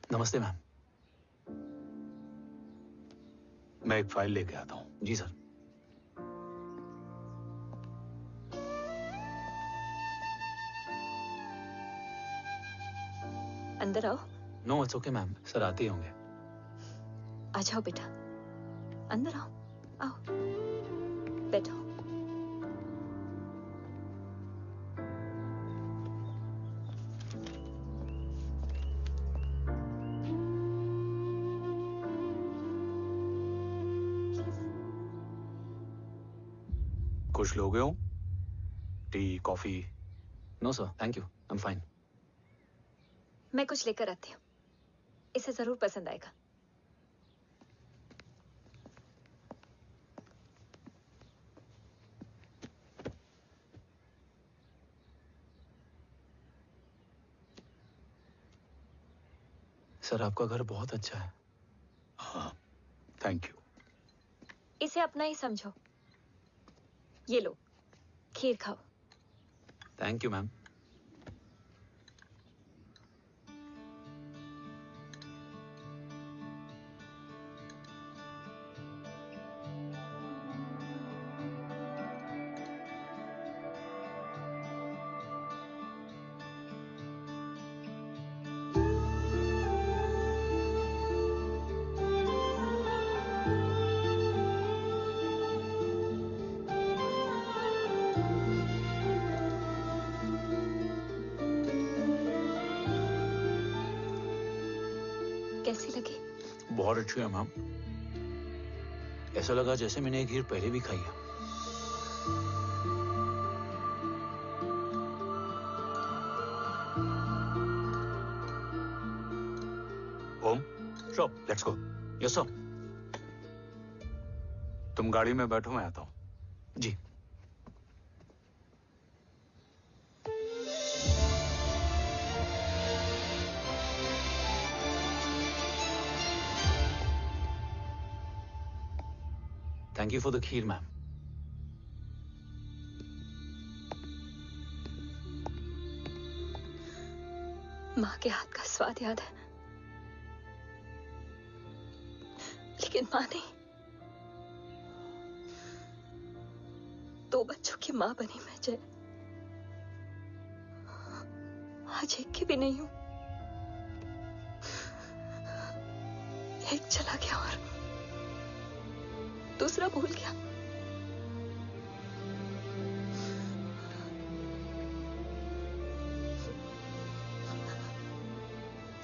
[SPEAKER 8] नमस्ते मैम।
[SPEAKER 4] मैं एक फाइल लेके आता हूं।
[SPEAKER 8] जी सर।
[SPEAKER 15] अंदर आओ।
[SPEAKER 8] No it's okay ma'am, sir आते ही होंगे।
[SPEAKER 15] आ जाओ बेटा, अंदर आओ। आओ, बैठो।
[SPEAKER 4] कुछ लोगे हो? Tea, coffee?
[SPEAKER 8] No sir, thank you, I am fine.
[SPEAKER 15] मैं कुछ लेकर आती हूँ, इसे जरूर पसंद आएगा।
[SPEAKER 8] सर आपका घर बहुत अच्छा है।
[SPEAKER 4] हाँ, थैंक यू।
[SPEAKER 15] इसे अपना ही समझो। ये लो, खीर खाओ।
[SPEAKER 8] Thank you ma'am.
[SPEAKER 15] कैसी लगी?
[SPEAKER 8] बहुत अच्छी है मैम। ऐसा लगा जैसे मैंने एक खीर पहले भी खाई है। ओम, चलो लेट्स गो। Yes sir. तुम गाड़ी में बैठो, मैं आता हूं। जी। Thank you for the kheer, ma'am.
[SPEAKER 15] माँ के हाथ का स्वाद याद है, लेकिन माँ नहीं। 2 बच्चों की माँ बनी मैं जय। आज एक की भी नहीं हूं। एक चला गया और दूसरा भूल गया।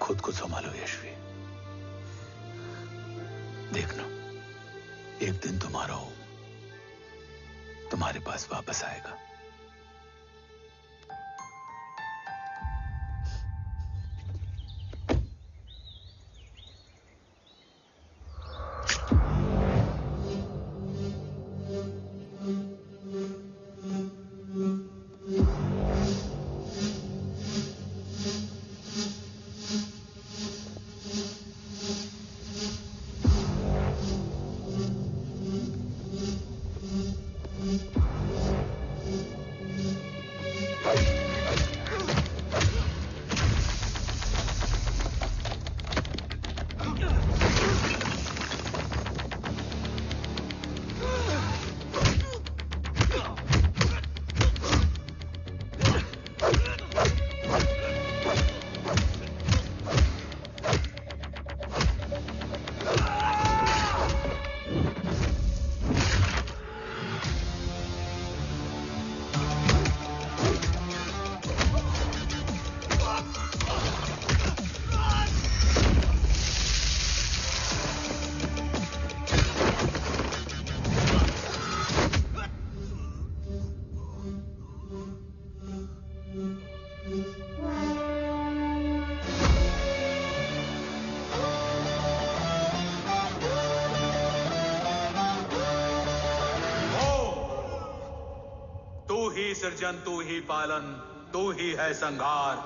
[SPEAKER 8] खुद को संभालो यशवी। देखना, एक दिन तुम्हारा हो तुम्हारे पास वापस आएगा।
[SPEAKER 4] सृजन तू ही पालन, तू ही है संहार,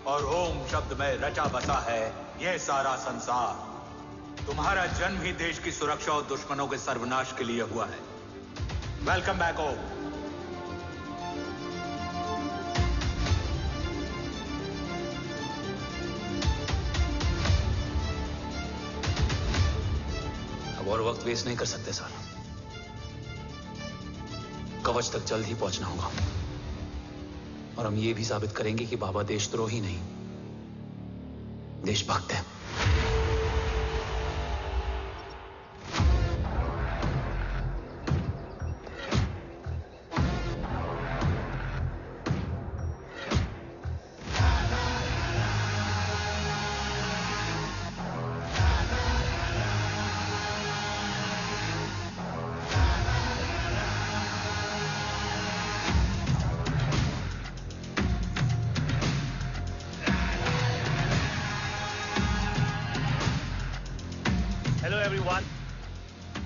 [SPEAKER 4] और ओम शब्द में रचा बसा है यह सारा संसार। तुम्हारा जन्म ही देश की सुरक्षा और दुश्मनों के सर्वनाश के लिए हुआ है। वेलकम बैक ओम।
[SPEAKER 8] अब और वक्त वेस्ट नहीं कर सकते सर। कवच तक जल्द ही पहुंचना होगा और हम ये भी साबित करेंगे कि बाबा देशद्रोही नहीं, देशभक्त है।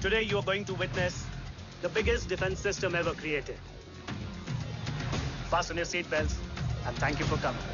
[SPEAKER 10] Today you are going to witness the biggest defense system ever created. Fasten your seat belts and thank you for coming.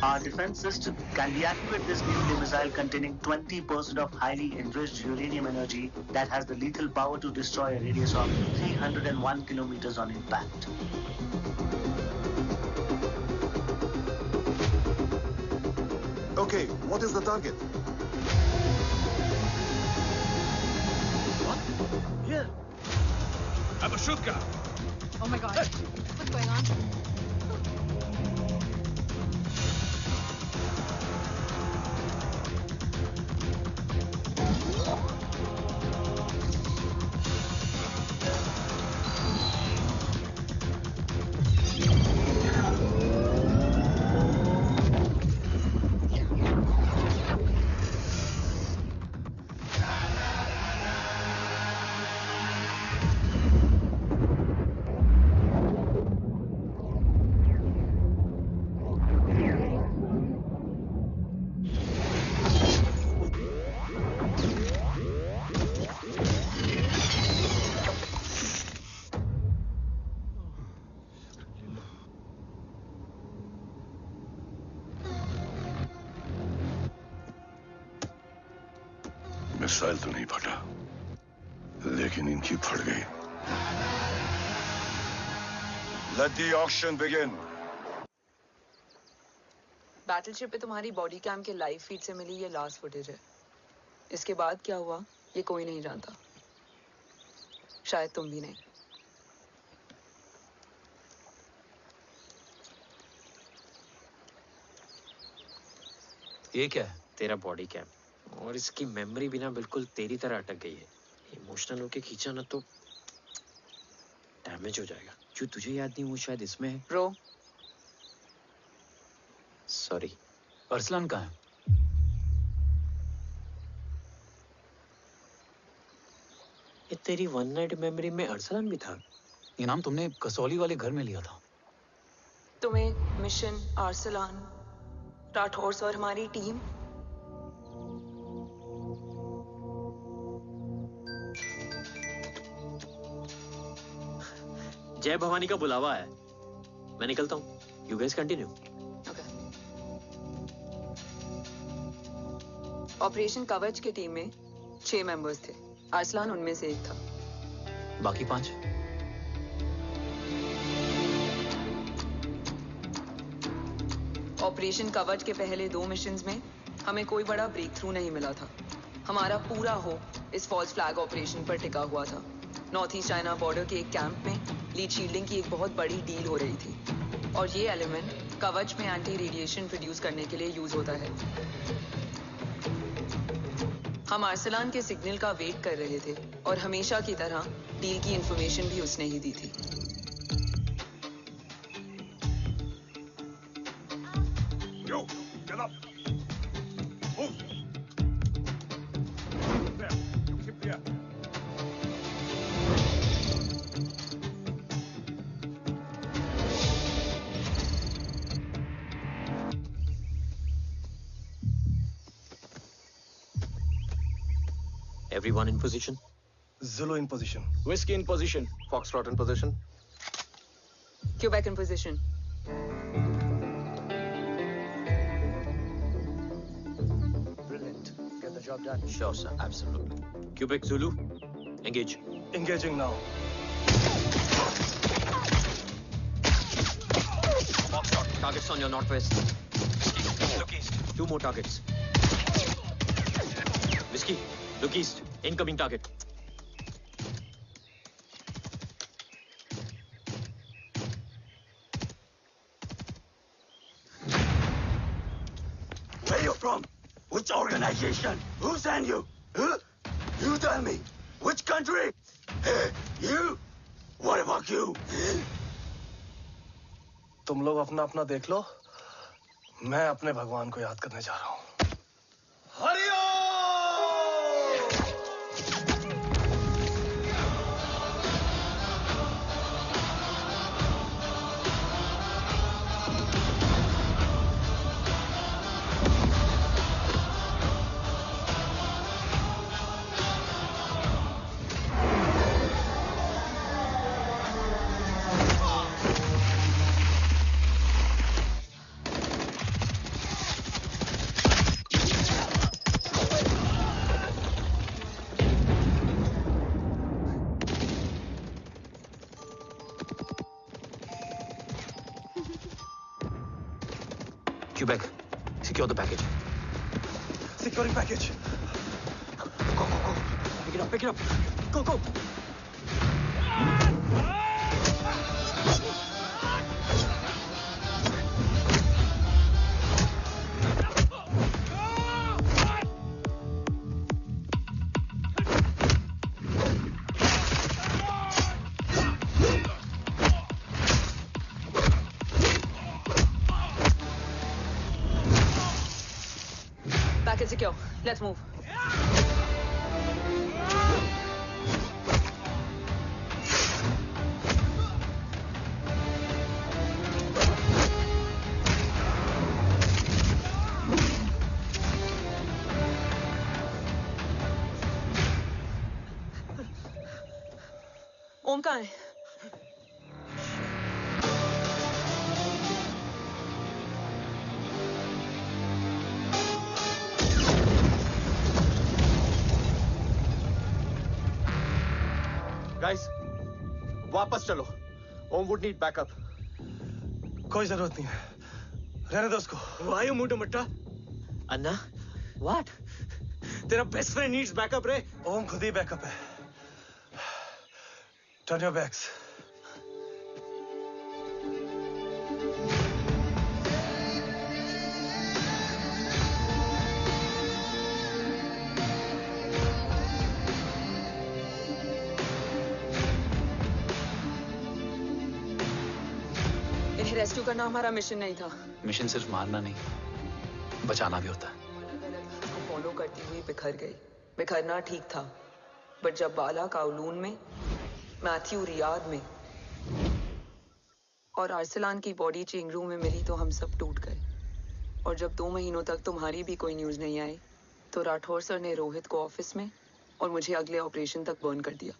[SPEAKER 16] Our defense system can deactivate this nuclear missile containing 20% of highly enriched uranium energy that has the lethal power to destroy a radius of 301 kilometers on impact.
[SPEAKER 6] Okay, what is the target?
[SPEAKER 16] What? Here.
[SPEAKER 17] Abashuka!
[SPEAKER 14] Oh my god. What's going on?
[SPEAKER 9] Missile तो नहीं फटा, लेकिन इनकी फट गई। Let the auction begin.
[SPEAKER 1] Battleship पे तुम्हारी body cam के लाइव फीड से मिली ये लास्ट फुटेज है। इसके बाद क्या हुआ ये कोई नहीं जानता, शायद तुम भी नहीं।
[SPEAKER 5] ये क्या है? तेरा बॉडी कैम, और इसकी मेमोरी भी ना बिल्कुल तेरी तरह अटक गई है। इमोशनल होके खींचा ना तो डैमेज हो जाएगा। जो तुझे याद नहीं वो शायद इसमें है।
[SPEAKER 1] रो
[SPEAKER 5] सॉरी।
[SPEAKER 8] अरसलान कहाँ है?
[SPEAKER 5] ये तेरी वन नाइट मेमोरी में अरसलान भी था?
[SPEAKER 8] ये नाम तुमने कसौली वाले घर में लिया था।
[SPEAKER 1] तुम्हें मिशन, अरसलान, राठौर और हमारी टीम।
[SPEAKER 5] जय भवानी का बुलावा है, मैं निकलता हूँ। You guys continue.
[SPEAKER 1] ऑपरेशन कवच की टीम में 6 मेंबर्स थे, अरसलान उनमें से एक था।
[SPEAKER 8] बाकी 5?
[SPEAKER 1] ऑपरेशन कवच के पहले 2 मिशंस में हमें कोई बड़ा ब्रेक थ्रू नहीं मिला था। हमारा पूरा होप इस फॉल्स फ्लैग ऑपरेशन पर टिका हुआ था। नॉर्थ ईस्ट चाइना बॉर्डर के एक कैंप में लीड शील्डिंग की एक बहुत बड़ी डील हो रही थी, और ये एलिमेंट कवच में एंटी रेडिएशन प्रोड्यूस करने के लिए यूज होता है। हम अरसलान के सिग्नल का वेट कर रहे थे, और हमेशा की तरह डील की इंफॉर्मेशन भी उसने ही दी थी।
[SPEAKER 9] Yo, get up. Move. There, you keep there.
[SPEAKER 5] Everyone in position?
[SPEAKER 17] Zulu in position.
[SPEAKER 18] Whiskey in position.
[SPEAKER 17] Foxtrot in position.
[SPEAKER 1] Quebec in position.
[SPEAKER 17] Brilliant. Get the job done.
[SPEAKER 5] Sure, sir. Absolutely. Quebec Zulu, engage.
[SPEAKER 17] Engaging now.
[SPEAKER 5] Foxtrot, targets on your northwest.
[SPEAKER 17] Look east.
[SPEAKER 5] 2 more targets. Whiskey, look east. Incoming target.
[SPEAKER 18] Where you from? Which organization? Who sent you? Huh? You tell me. Which country? Hey, you? What about you?
[SPEAKER 17] तुम लोग अपना अपना देख लो, मैं अपने भगवान को याद करने जा रहा हूँ।
[SPEAKER 8] Quebec, secure the package.
[SPEAKER 17] Securing package.
[SPEAKER 8] Go. Pick it up. Go.
[SPEAKER 1] Package secure. Let's move. ओम कहाँ है?
[SPEAKER 17] गाइस, वापस चलो। ओम वुड नीड बैकअप। कोई जरूरत नहीं है, रहने दो उसको।
[SPEAKER 5] Why you moved to Mutta? Anna, what?
[SPEAKER 17] तेरा बेस्ट फ्रेंड नीड्स बैकअप रे। ओम खुद ही बैकअप है। Turn your backs.
[SPEAKER 1] इन्हें रेस्क्यू करना हमारा मिशन नहीं था।
[SPEAKER 8] मिशन सिर्फ मारना नहीं, बचाना भी होता है।
[SPEAKER 1] उसको फॉलो करती हुई बिखर गई। बिखरना ठीक था, बट जब बाला काउलून में, मैथ्यू रियाद में और आर्सलान की बॉडी चेंज रूम में मिली तो हम सब टूट गए। और जब 2 महीनों तक तुम्हारी भी कोई न्यूज नहीं आई तो राठौर सर ने रोहित को ऑफिस में और मुझे अगले ऑपरेशन तक बर्न कर दिया।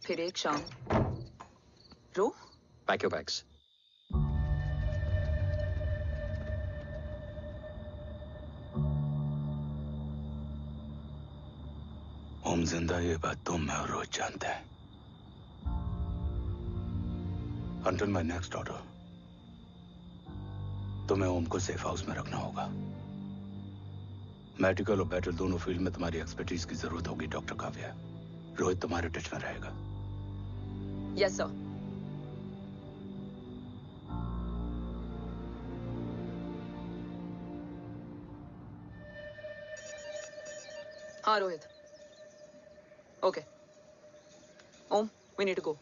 [SPEAKER 1] फिर एक शाम
[SPEAKER 5] Pack your bags.
[SPEAKER 4] ओम जिंदा, ये बात तो मैं और रोहित जानते हैं। Until my next order, तुम्हें ओम को सेफ हाउस में रखना होगा। मेडिकल और बैटल दोनों फील्ड में तुम्हारी एक्सपर्टीज की जरूरत होगी डॉक्टर काव्या। रोहित तुम्हारे टच में रहेगा।
[SPEAKER 1] Yes sir. हाँ Rohit. Okay Om, we need to go.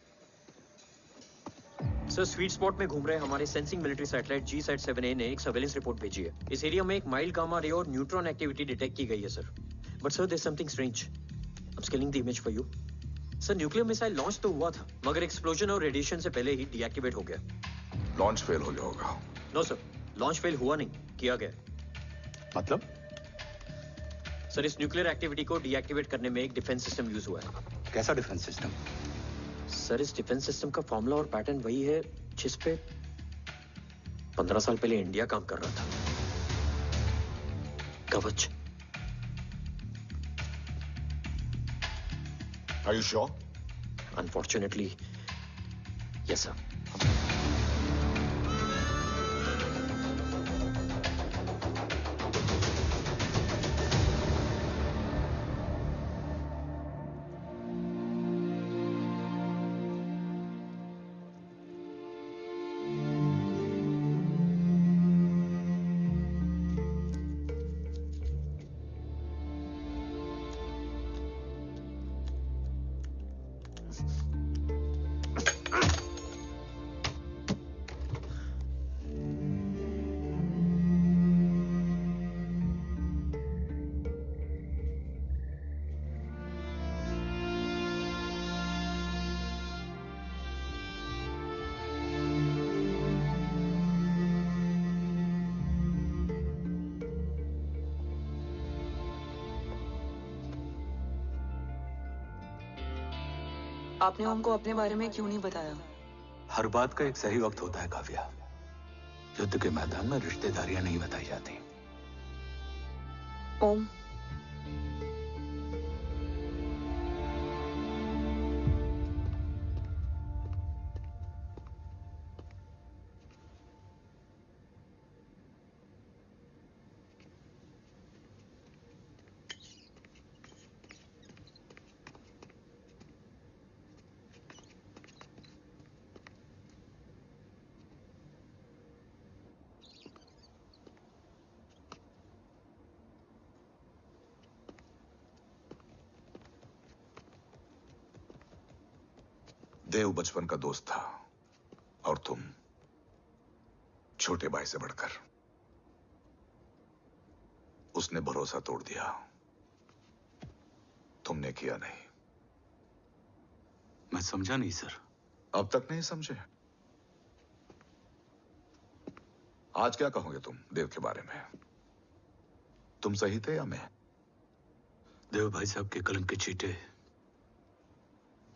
[SPEAKER 5] Sir, sweet spot में घूम रहे हमारे सेंसिंग मिलिट्री सैटेलाइट G-7A ने एक सर्वेलेंस रिपोर्ट भेजी है। इस एरिया में एक माइल्ड गामा रे और न्यूट्रॉन एक्टिविटी डिटेक्ट की गई है sir. But sir, there is something strange. I am scanning the image for you. Sir, nuclear missile launch तो हुआ था, मगर एक्सप्लोजन और रेडिएशन से पहले ही डीएक्टिवेट हो गया।
[SPEAKER 6] लॉन्च फेल हो गया होगा।
[SPEAKER 5] नो सर, लॉन्च फेल हुआ नहीं, किया गया।
[SPEAKER 4] मतलब?
[SPEAKER 5] सर, इस न्यूक्लियर एक्टिविटी को डीएक्टिवेट करने में एक डिफेंस सिस्टम यूज हुआ है।
[SPEAKER 4] कैसा डिफेंस सिस्टम?
[SPEAKER 5] सर, इस डिफेंस सिस्टम का फॉर्मूला और पैटर्न वही है जिस पे 15 साल पहले इंडिया काम कर रहा था। कवच।
[SPEAKER 2] Are you sure?
[SPEAKER 5] Unfortunately, yes sir.
[SPEAKER 1] आपने ओम को अपने बारे में क्यों नहीं बताया?
[SPEAKER 4] हर बात का एक सही वक्त होता है काव्या। युद्ध के मैदान में रिश्तेदारियां नहीं बताई जाती।
[SPEAKER 1] ओम,
[SPEAKER 6] देव बचपन का दोस्त था और तुम छोटे भाई से बढ़कर। उसने भरोसा तोड़ दिया, तुमने किया नहीं।
[SPEAKER 4] मैं समझा नहीं सर।
[SPEAKER 6] अब तक नहीं समझे? आज क्या कहोगे तुम देव के बारे में? तुम सही थे या मैं?
[SPEAKER 4] देव भाई साहब के कलंक के चीटे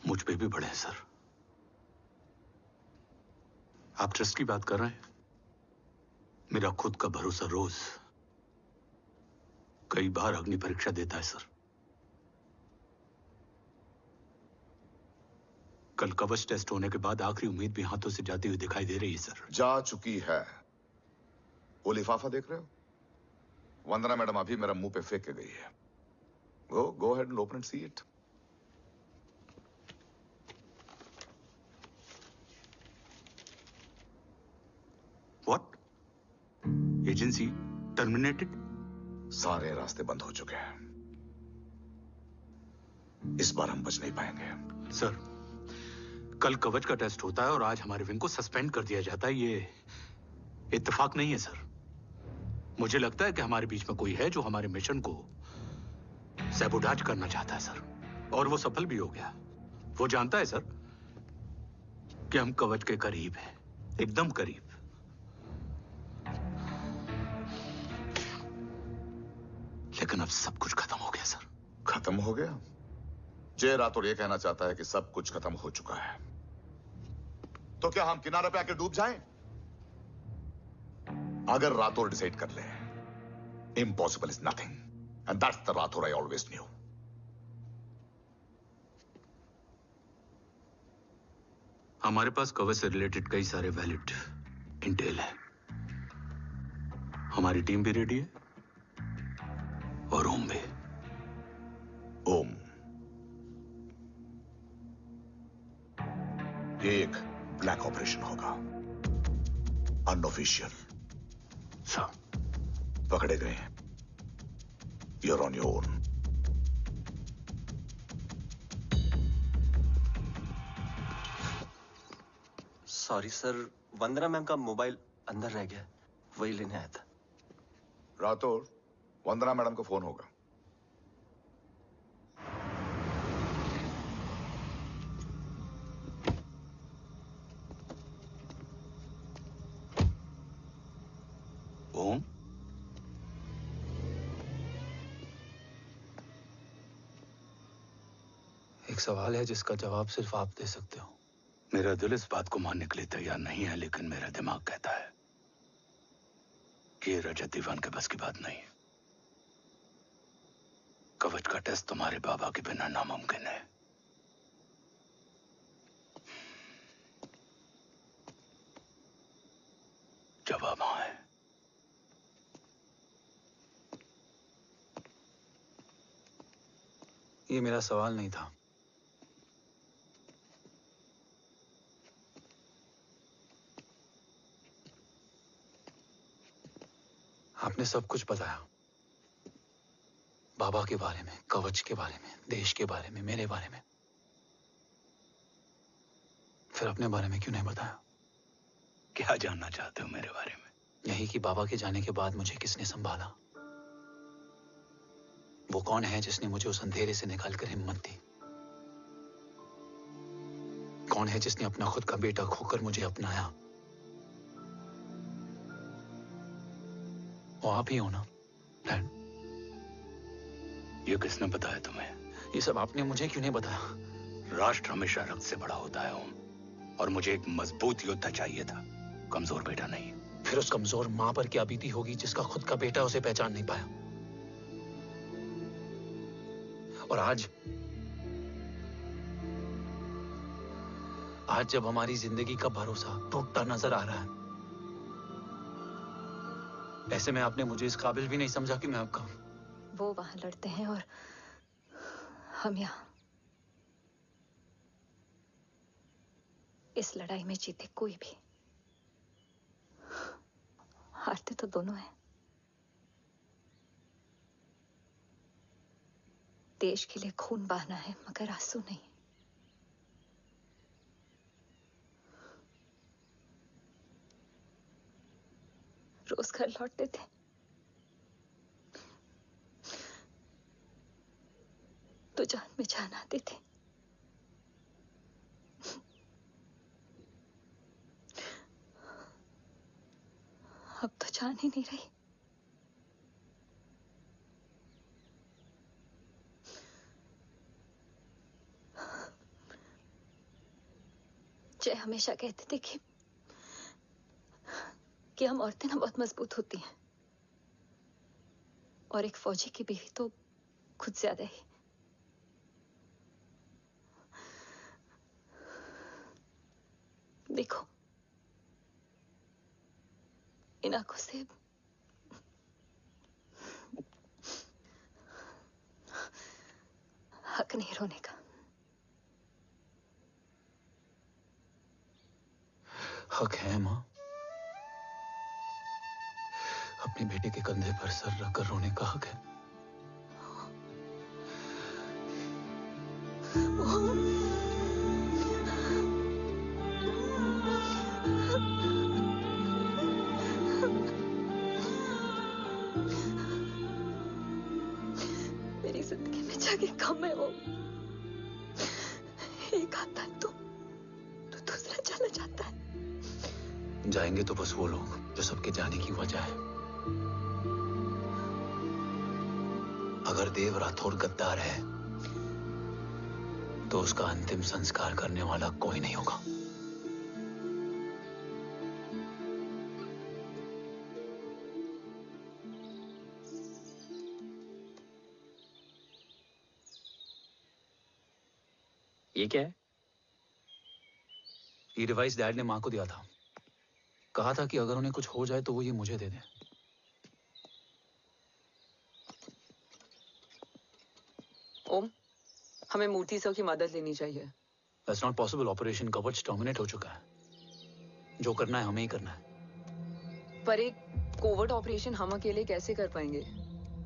[SPEAKER 4] मुझ पे भी पड़े हैं सर। आप ट्रस्ट की बात कर रहे हैं? मेरा खुद का भरोसा रोज कई बार अग्नि परीक्षा देता है सर। कल कवच टेस्ट होने के बाद आखिरी उम्मीद भी हाथों से जाती हुई दिखाई दे रही है सर।
[SPEAKER 6] जा चुकी है। वो लिफाफा देख रहे हो? वंदना मैडम अभी मेरा मुंह पे फेंक के गई है। गो ahead and open and see it.
[SPEAKER 4] What? Agency terminated?
[SPEAKER 6] सारे रास्ते बंद हो चुके हैं। इस बार हम बच नहीं पाएंगे।
[SPEAKER 4] सर, कल कवच का टेस्ट होता है और आज हमारे विंग को सस्पेंड कर दिया जाता है। ये इत्तेफाक नहीं है सर। मुझे लगता है कि हमारे बीच में कोई है जो हमारे मिशन को सैबोटाज करना चाहता है सर, और वो सफल भी हो गया। वो जानता है सर कि हम कवच के करीब हैं, एकदम करीब। लेकिन अब सब कुछ खत्म हो गया सर।
[SPEAKER 6] खत्म हो गया? जय राठौर ये कहना चाहता है कि सब कुछ खत्म हो चुका है। तो क्या हम किनारे पे आके डूब जाएं? अगर राठौर डिसाइड कर ले, impossible is nothing, and that's the Rathore I always new.
[SPEAKER 4] हमारे पास कवच से रिलेटेड कई सारे वैलिड इंटेल है। हमारी टीम भी रेडी है और ओम भी।
[SPEAKER 6] ओम, ये एक ब्लैक ऑपरेशन होगा, अनऑफिशियल।
[SPEAKER 4] सर,
[SPEAKER 6] पकड़े गए, you're on your own.
[SPEAKER 17] Sorry sir, Vandana ma'am का मोबाइल अंदर रह गया, वही लेने आया था।
[SPEAKER 6] राठौर, वंदना मैडम को फोन होगा।
[SPEAKER 4] ओम,
[SPEAKER 8] एक सवाल है जिसका जवाब सिर्फ आप दे सकते हो।
[SPEAKER 4] मेरा दिल इस बात को मानने के लिए तैयार नहीं है, लेकिन मेरा दिमाग कहता है कि रजत दीवान के बस की बात नहीं है। कवच का टेस्ट तुम्हारे बाबा के बिना नामुमकिन है। जवाब हाँ है।
[SPEAKER 8] ये मेरा सवाल नहीं था। आपने सब कुछ बताया, बाबा के बारे में, कवच के बारे में, देश के बारे में, मेरे बारे में। फिर अपने बारे में क्यों नहीं बताया?
[SPEAKER 4] क्या जानना चाहते हो मेरे बारे में?
[SPEAKER 8] यही कि बाबा के जाने के बाद मुझे किसने संभाला? वो कौन है जिसने मुझे उस अंधेरे से निकालकर हिम्मत दी? कौन है जिसने अपना खुद का बेटा खोकर मुझे अपनाया? वो आप ही हो ना, डैड?
[SPEAKER 4] ये किसने बताया तुम्हें?
[SPEAKER 8] ये सब आपने मुझे क्यों नहीं बताया?
[SPEAKER 4] राष्ट्र हमेशा रक्त से बड़ा होता है ओम, और मुझे एक मजबूत योद्धा चाहिए था, कमजोर बेटा नहीं।
[SPEAKER 8] फिर उस कमजोर मां पर क्या बीती होगी जिसका खुद का बेटा उसे पहचान नहीं पाया? और आज जब हमारी जिंदगी का भरोसा टूटता नजर आ रहा है, ऐसे में आपने मुझे इस काबिल भी नहीं समझा कि मैं आपका।
[SPEAKER 15] वो वहां लड़ते हैं और हम यहाँ। इस लड़ाई में जीते कोई भी, हारते तो दोनों हैं। देश के लिए खून बहाना है, मगर आंसू नहीं। रोज घर लौटते थे। तो जान में जान आती थी। अब तो जान ही नहीं रही। जय हमेशा कहते थे कि हम औरतें ना बहुत मजबूत होती हैं, और एक फौजी की बीवी तो खुद ज्यादा ही। देखो, इन आंखों से हक नहीं रोने का।
[SPEAKER 8] हक है माँ। अपने बेटे के कंधे पर सर रखकर रोने का हक है।
[SPEAKER 15] मेरी जिंदगी में जगह कम है वो। एक आता है तो दूसरा चला जाता है।
[SPEAKER 8] जाएंगे तो बस वो लोग जो सबके जाने की वजह है। अगर देव राठौर गद्दार है तो उसका अंतिम संस्कार करने वाला कोई नहीं होगा।
[SPEAKER 5] ये क्या है?
[SPEAKER 8] ये डिवाइस डैड ने मां को दिया था। कहा था कि अगर उन्हें कुछ हो जाए तो वो ये मुझे दे दें।
[SPEAKER 1] ओम, हमें मूर्ति सर की मदद लेनी चाहिए।
[SPEAKER 8] That's not possible. ऑपरेशन कवच टर्मिनेट हो चुका है। जो करना है हमें ही करना है।
[SPEAKER 1] पर एक कोवर्ट ऑपरेशन हम अकेले कैसे कर पाएंगे?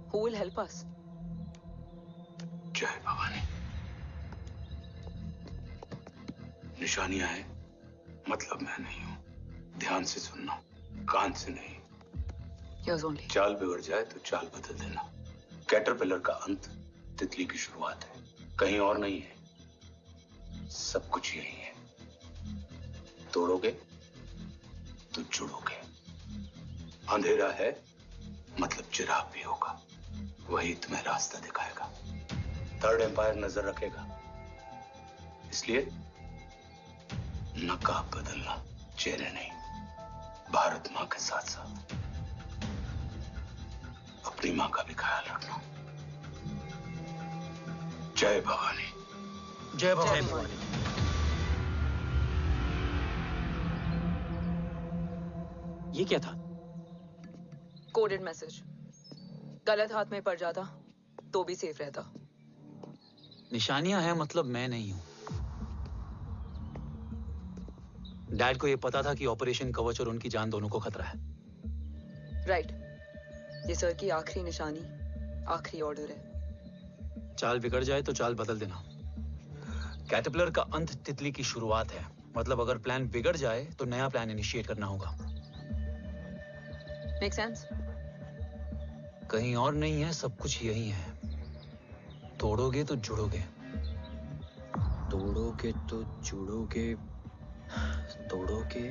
[SPEAKER 1] Who will help us?
[SPEAKER 4] जय भवानी। निशानियां हैं, मतलब मैं नहीं हूं। ध्यान से सुनना, कान से नहीं।
[SPEAKER 1] Yes, only.
[SPEAKER 4] चाल बिगड़ जाए तो चाल बदल देना। कैटरपिलर का अंत तितली की शुरुआत है, कहीं और नहीं है। सब कुछ यही है। तोड़ोगे तो जुड़ोगे। अंधेरा है मतलब चिराग भी होगा, वही तुम्हें रास्ता दिखाएगा। थर्ड एम्पायर नजर रखेगा, इसलिए नकाब बदलना, चेहरे नहीं। भारत मां के साथ साथ अपनी मां का भी ख्याल रखना। जय भवानी।
[SPEAKER 8] जय भवानी।
[SPEAKER 5] ये क्या था?
[SPEAKER 1] Coded message. गलत हाथ में पड़ जाता तो भी सेफ रहता।
[SPEAKER 8] निशानियां हैं मतलब मैं नहीं हूं। डैड को यह पता था कि ऑपरेशन कवच और उनकी जान दोनों को खतरा है।
[SPEAKER 1] राइट। ये सर की आखिरी निशानी, आखिरी ऑर्डर है।
[SPEAKER 8] चाल बिगड़ जाए तो चाल बदल देना। कैटरपिलर का अंत तितली की शुरुआत है, मतलब अगर प्लान बिगड़ जाए तो नया प्लान इनिशिएट करना होगा।
[SPEAKER 1] Make sense?
[SPEAKER 8] कहीं और नहीं है, सब कुछ यही है। तोड़ोगे तो जुड़ोगे।
[SPEAKER 5] तोड़ोगे तो जुड़ोगे। तोड़ोगे।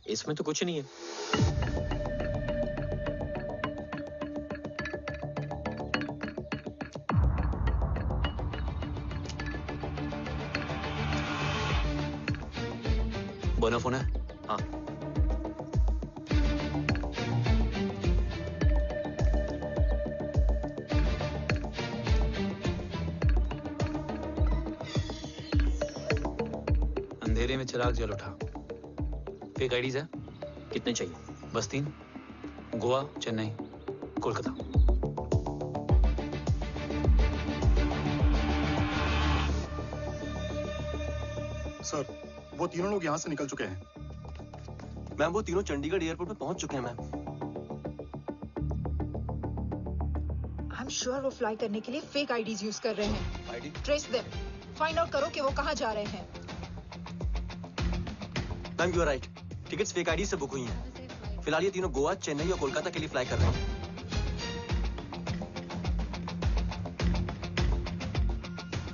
[SPEAKER 5] इसमें तो कुछ नहीं है।
[SPEAKER 8] बोना फोन है?
[SPEAKER 5] हाँ।
[SPEAKER 8] अंधेरे में चिराग जल उठा। फेक आईडीज है?
[SPEAKER 5] कितने चाहिए?
[SPEAKER 8] बस 3। गोवा, चेन्नई, कोलकाता।
[SPEAKER 19] सर, वो तीनों लोग यहाँ से निकल चुके हैं।
[SPEAKER 17] मैम, वो तीनों चंडीगढ़ एयरपोर्ट पे पहुंच चुके हैं मैम।
[SPEAKER 7] I'm श्योर वो फ्लाई करने के लिए फेक आईडीज यूज कर रहे हैं।
[SPEAKER 17] ID?
[SPEAKER 7] Trace them, find out करो कि वो कहाँ जा रहे हैं।
[SPEAKER 17] Ma'am you are right, tickets fake ID से बुक हुई हैं। फिलहाल ये तीनों गोवा, चेन्नई और कोलकाता के लिए फ्लाई कर रहे हैं।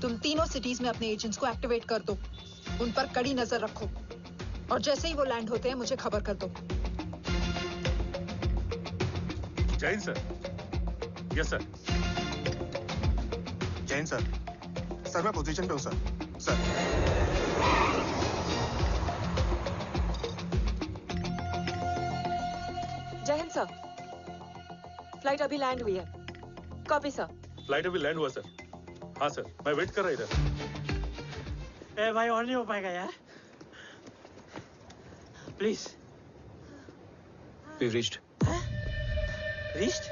[SPEAKER 7] तुम तीनों सिटीज में अपने एजेंट्स को एक्टिवेट कर दो, उन पर कड़ी नजर रखो और जैसे ही वो लैंड होते हैं मुझे खबर कर दो।
[SPEAKER 12] Jain sir. Yes sir.
[SPEAKER 19] Jain sir. Sir मैं पोजीशन पे हूँ सर। सर
[SPEAKER 1] जय हिंद सर। फ्लाइट अभी लैंड हुई है। Copy sir.
[SPEAKER 12] फ्लाइट अभी लैंड हुआ सर। हाँ सर, मैं वेट कर रहा इधर।
[SPEAKER 5] ए भाई और नहीं हो पाएगा यार। प्लीज।
[SPEAKER 8] We've reached.
[SPEAKER 5] Reached?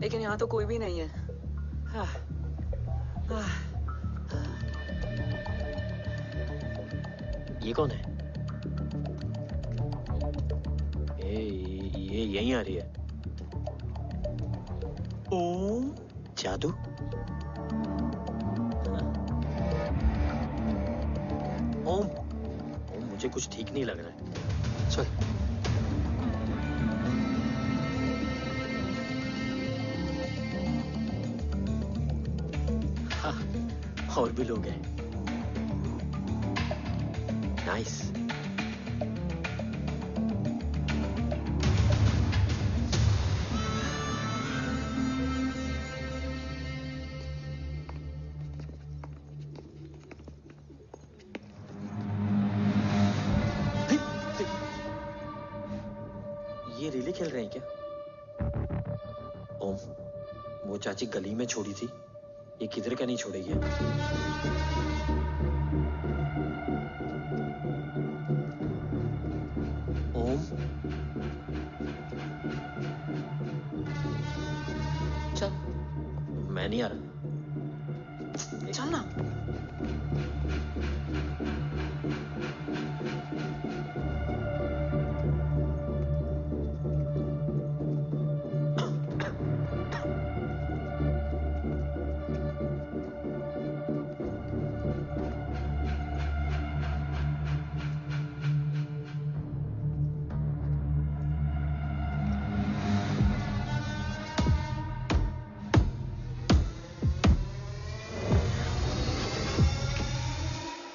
[SPEAKER 1] लेकिन यहाँ तो कोई भी नहीं है।
[SPEAKER 5] ये कौन है? ये यहीं आ रही है। ओम जादू? ओम मुझे कुछ ठीक नहीं लग रहा है। चल। और भी लोग हैं। नाइस। ये रिले खेल रहे हैं क्या? ओम, वो चाची गली में छोड़ी थी, ये किधर का नहीं छोड़ेगी। ओम, चल। मैं नहीं आ रहा।
[SPEAKER 1] चल ना।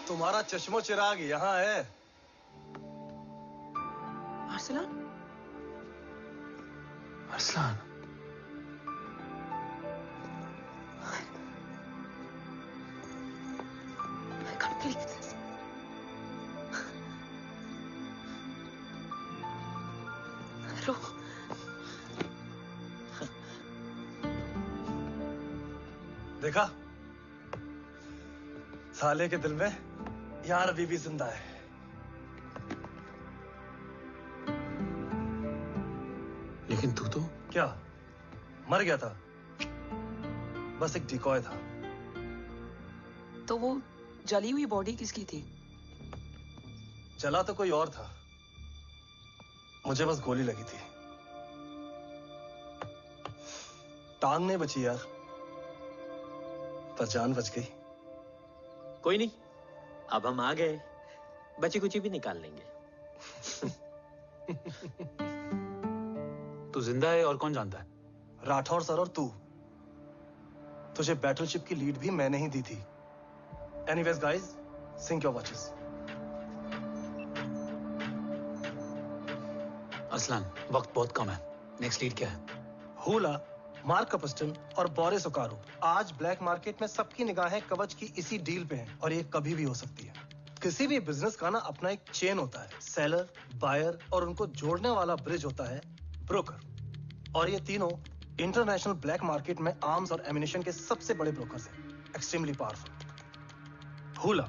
[SPEAKER 17] तुम्हारा चश्मो चिराग यहाँ है।
[SPEAKER 1] Arsalan?
[SPEAKER 8] Arsalan?
[SPEAKER 1] I can't believe this. रो।
[SPEAKER 17] देखा? साले के दिल में यार अभी भी जिंदा है।
[SPEAKER 8] लेकिन तू तो
[SPEAKER 17] क्या मर गया था? बस एक डिकॉय था।
[SPEAKER 1] तो वो जली हुई बॉडी किसकी थी?
[SPEAKER 17] जला तो कोई और था, मुझे बस गोली लगी थी। टांग नहीं बची यार, पर जान बच गई।
[SPEAKER 5] कोई नहीं, अब हम आ गए, बची कुची भी निकाल लेंगे।
[SPEAKER 8] तू जिंदा है और कौन जानता है?
[SPEAKER 17] राठौर सर और तू। तुझे बैटलशिप की लीड भी मैंने ही दी थी। Anyways guys, sync your watches.
[SPEAKER 8] Aslan, वक्त बहुत कम है। नेक्स्ट लीड क्या है?
[SPEAKER 17] हुला, मार्क कपस्टन और बोरिस ओकारो आज ब्लैक मार्केट में सबकी निगाहें कवच की इसी डील पे हैं और ये कभी भी हो सकती है। किसी भी बिजनेस का ना अपना एक चेन होता है, सेलर, बायर और उनको जोड़ने वाला ब्रिज होता है ब्रोकर। और ये तीनों इंटरनेशनल ब्लैक मार्केट में आर्म्स और एमिनेशन के सबसे बड़े ब्रोकर्स हैं, एक्सट्रीमली पावरफुल। हुला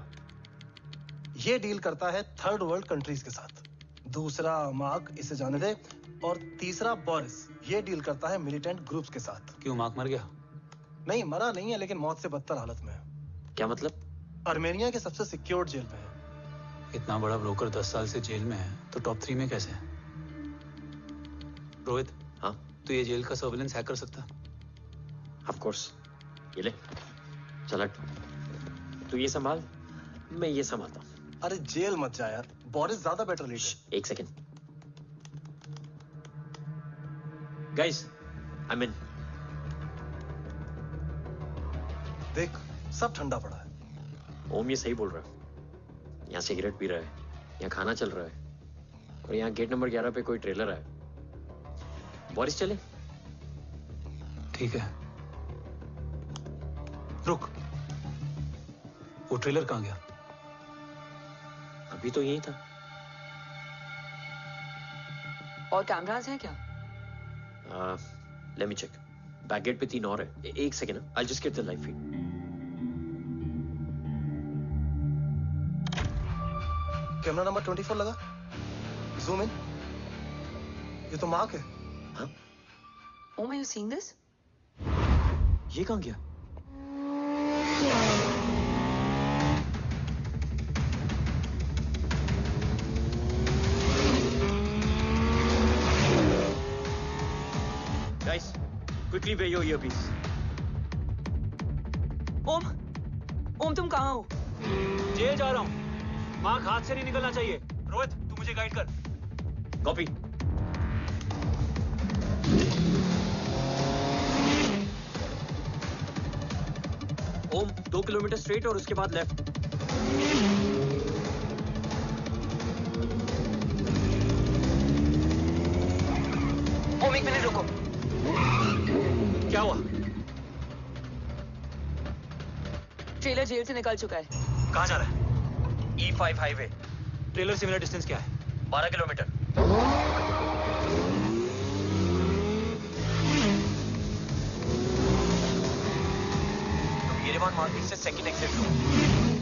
[SPEAKER 17] ये डील करता है थर्ड वर्ल्ड कंट्रीज के साथ। दूसरा मार्क, इसे जाने दे। और तीसरा बोरिस, ये डील करता है मिलिटेंट ग्रुप्स के साथ।
[SPEAKER 8] क्यों, मार्क मर गया?
[SPEAKER 17] नहीं, मरा नहीं है, लेकिन मौत से बदतर हालत में है।
[SPEAKER 5] क्या मतलब?
[SPEAKER 17] आर्मेनिया के सबसे सिक्योर्ड जेल में है।
[SPEAKER 8] इतना बड़ा ब्रोकर 10 साल से जेल में है तो टॉप 3 में कैसे है? रोहित,
[SPEAKER 5] हाँ
[SPEAKER 8] तो ये जेल का सर्विलेंस हैक कर सकता?
[SPEAKER 5] Of course. ये ले चल हट, तू ये संभाल, मैं ये संभालता हूँ।
[SPEAKER 17] अरे जेल मत जा यार, बोरिस ज्यादा बेटर लीडर।
[SPEAKER 5] एक सेकेंड गाइस, आई मीन
[SPEAKER 17] देख सब ठंडा पड़ा है।
[SPEAKER 5] ओम ये सही बोल रहा है। यहाँ सिगरेट पी रहा है, यहाँ खाना चल रहा है, और यहाँ गेट नंबर 11 पे कोई ट्रेलर है। बोरिस चले?
[SPEAKER 8] ठीक है। रुक, वो ट्रेलर कहाँ गया?
[SPEAKER 5] अभी तो यही था।
[SPEAKER 1] और कैमरास हैं क्या?
[SPEAKER 5] Let me check. Back gate पे 3 और है। एक second, I just get the live feed.
[SPEAKER 17] Camera number 24 लगा, जूम इन। ये तो मार्क है।
[SPEAKER 5] हाँ?
[SPEAKER 1] Om, are you seeing this?
[SPEAKER 5] ये कहाँ गया? Guys, quickly wear your earpiece.
[SPEAKER 1] ओम तुम कहाँ हो?
[SPEAKER 8] जेल जा रहा हूँ। मार्क हाथ से नहीं निकलना चाहिए। रोहित, तू मुझे गाइड कर।
[SPEAKER 5] कॉपी। ओम 2 किलोमीटर स्ट्रेट और उसके बाद लेफ्ट।
[SPEAKER 1] ओम 1 मिनट रुको।
[SPEAKER 5] क्या हुआ?
[SPEAKER 1] ट्रेलर जेल से निकल चुका है।
[SPEAKER 8] कहाँ जा रहा है?
[SPEAKER 5] E5 highway.
[SPEAKER 8] ट्रेलर से मेरा डिस्टेंस क्या है?
[SPEAKER 5] 12 किलोमीटर। येरेवान मार्केट से सेकंड एग्जिट लो।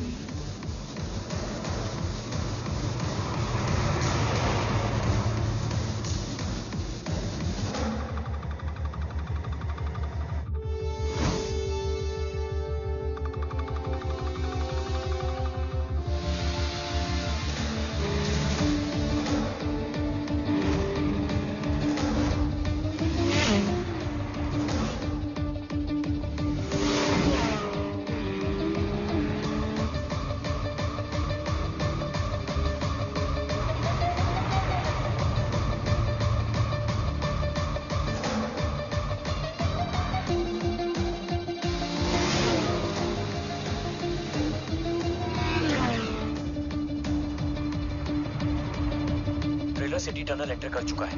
[SPEAKER 5] सिटी टनल एंटर कर चुका है।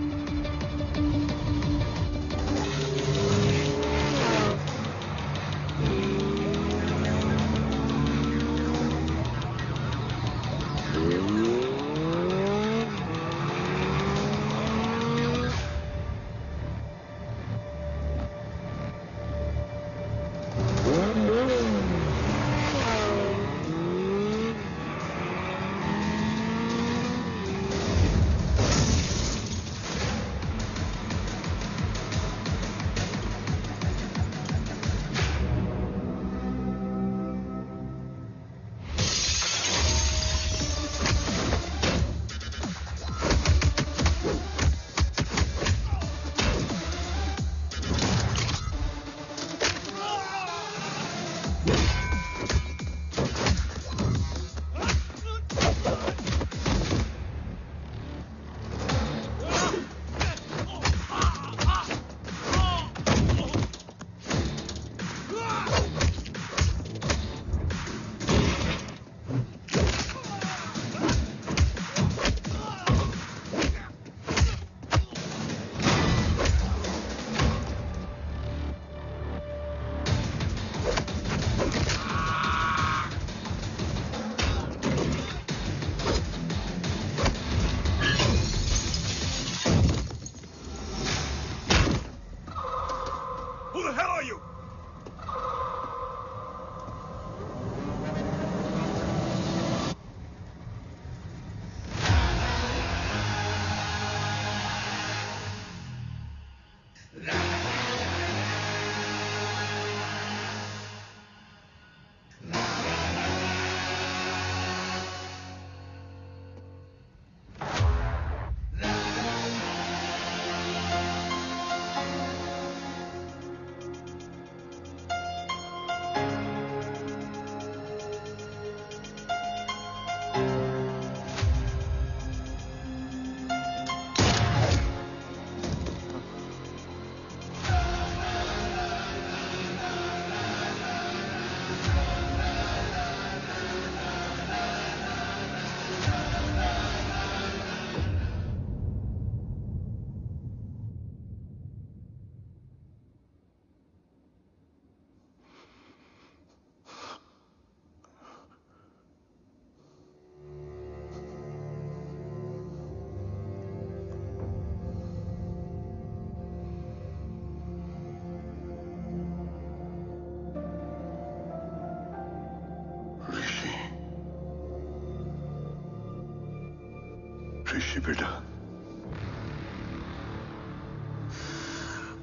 [SPEAKER 9] ऋषि बेटा।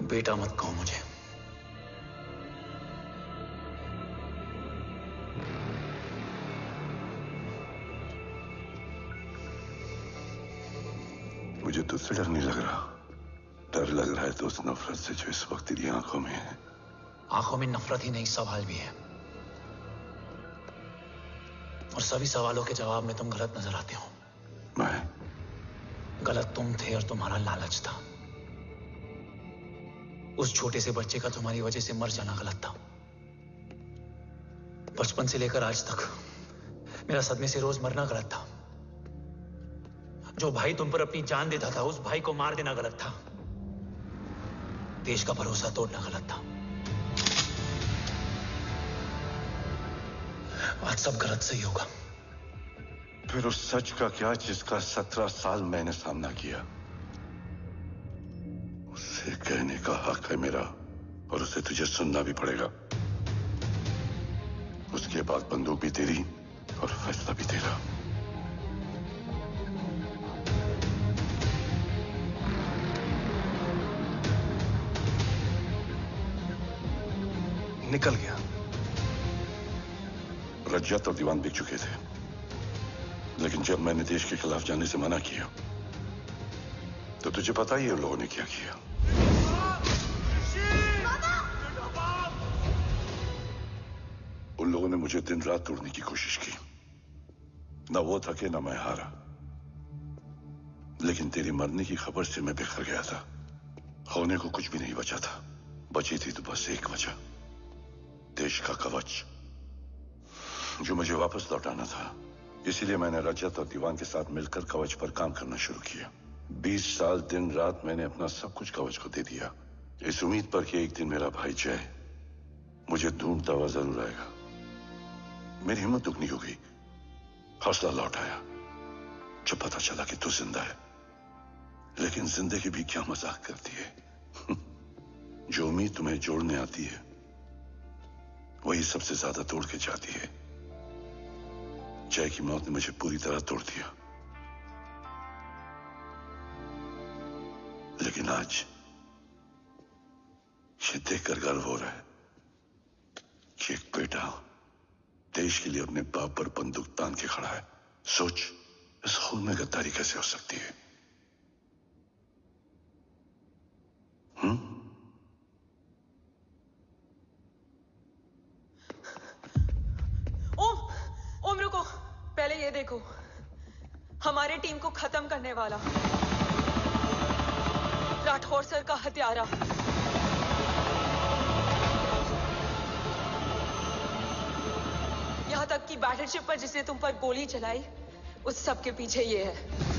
[SPEAKER 8] बेटा मत कहो मुझे।
[SPEAKER 9] मुझे तुझसे डर नहीं लग रहा, डर लग रहा है तो उस नफरत से जो इस वक्त तेरी आंखों में है।
[SPEAKER 8] आंखों में नफरत ही नहीं, सवाल भी है, और सभी सवालों के जवाब में तुम गलत नजर आते हो।
[SPEAKER 9] मैं
[SPEAKER 8] गलत तुम थे और तुम्हारा लालच था। उस छोटे से बच्चे का तुम्हारी वजह से मर जाना गलत था। बचपन से लेकर आज तक मेरा सदमे से रोज मरना गलत था। जो भाई तुम पर अपनी जान देता था, उस भाई को मार देना गलत था। देश का भरोसा तोड़ना गलत था। आज सब गलत सही होगा।
[SPEAKER 9] फिर उस सच का क्या जिसका 17 साल मैंने सामना किया? उसे कहने का हक है मेरा, और उसे तुझे सुनना भी पड़ेगा। उसके बाद बंदूक भी तेरी और फैसला भी तेरा।
[SPEAKER 17] निकल गया।
[SPEAKER 9] रज्जत और दीवान बिक चुके थे, लेकिन जब मैंने देश के खिलाफ जाने से मना किया तो तुझे पता ही है उन लोगों ने क्या किया। उन लोगों ने मुझे दिन रात तोड़ने की कोशिश की। ना वो थके ना मैं हारा, लेकिन तेरे मरने की खबर से मैं बिखर गया था। होने को कुछ भी नहीं बचा था। बची थी तो बस एक वजह, देश का कवच, जो मुझे वापस लौटाना था। इसीलिए मैंने रजत और दीवान के साथ मिलकर कवच पर काम करना शुरू किया। 20 साल दिन रात मैंने अपना सब कुछ कवच को दे दिया, इस उम्मीद पर कि एक दिन मेरा भाई जय मुझे ढूंढता हुआ जरूर आएगा। मेरी हिम्मत दुगनी हो गई, हौसला लौट आया जब पता चला कि तू जिंदा है। लेकिन जिंदगी भी क्या मजाक करती है। जो उम्मीद तुम्हें जोड़ने आती है वही सबसे ज्यादा तोड़ के जाती है। जय की मौत ने मुझे पूरी तरह तोड़ दिया, लेकिन आज ये देखकर गर्व हो रहा है कि एक बेटा देश के लिए अपने बाप पर बंदूक तान के खड़ा है। सोच, इस खून में गद्दारी कैसे हो सकती है?
[SPEAKER 1] ओम रुको, पहले ये देखो, हमारे टीम को खत्म करने वाला राठौर सर का हत्यारा। यहां तक कि बैटलशिप पर जिसने तुम पर गोली चलाई, उस सब के पीछे ये है।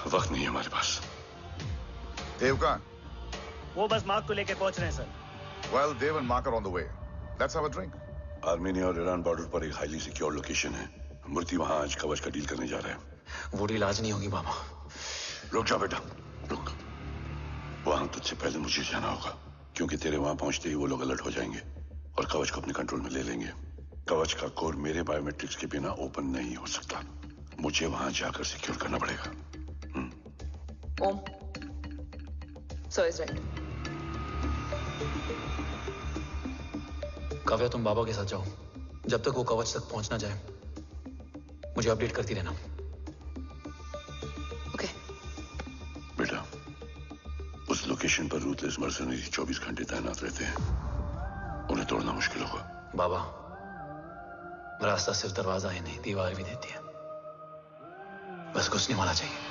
[SPEAKER 9] वक्त नहीं है हमारे पास।
[SPEAKER 2] देव कहाँ?
[SPEAKER 10] वो बस मार्क को लेके पहुंच रहे हैं sir.
[SPEAKER 2] Well, Dev and Mark are on the way. Let's have a drink.
[SPEAKER 9] Armenia और ईरान बॉर्डर पर एक हाईली सिक्योर लोकेशन है। मूर्ति वहां आज कवच का डील करने जा रहे हैं।
[SPEAKER 8] वो डील आज नहीं होगी बाबा।
[SPEAKER 9] रुक जा बेटा, रुक। वहां तुझसे पहले मुझे जाना होगा, क्योंकि तेरे वहां पहुंचते ही वो लोग अलर्ट हो जाएंगे और कवच को अपने कंट्रोल में ले लेंगे। कवच का कोड मेरे बायोमेट्रिक्स के बिना ओपन नहीं हो सकता। मुझे वहां जाकर सिक्योर करना पड़ेगा।
[SPEAKER 1] ओम, सर इज राइट।
[SPEAKER 8] काव्या, तुम बाबा के साथ जाओ। जब तक वो कवच तक पहुंच ना जाए मुझे अपडेट करती रहना।
[SPEAKER 1] ओके।
[SPEAKER 9] बेटा, उस लोकेशन पर रूथलेस मर्सनरी 24 घंटे तैनात रहते हैं। उन्हें तोड़ना मुश्किल होगा।
[SPEAKER 8] बाबा, रास्ता सिर्फ दरवाजा ही नहीं, दीवार भी देती है। बस घुसने वाला चाहिए।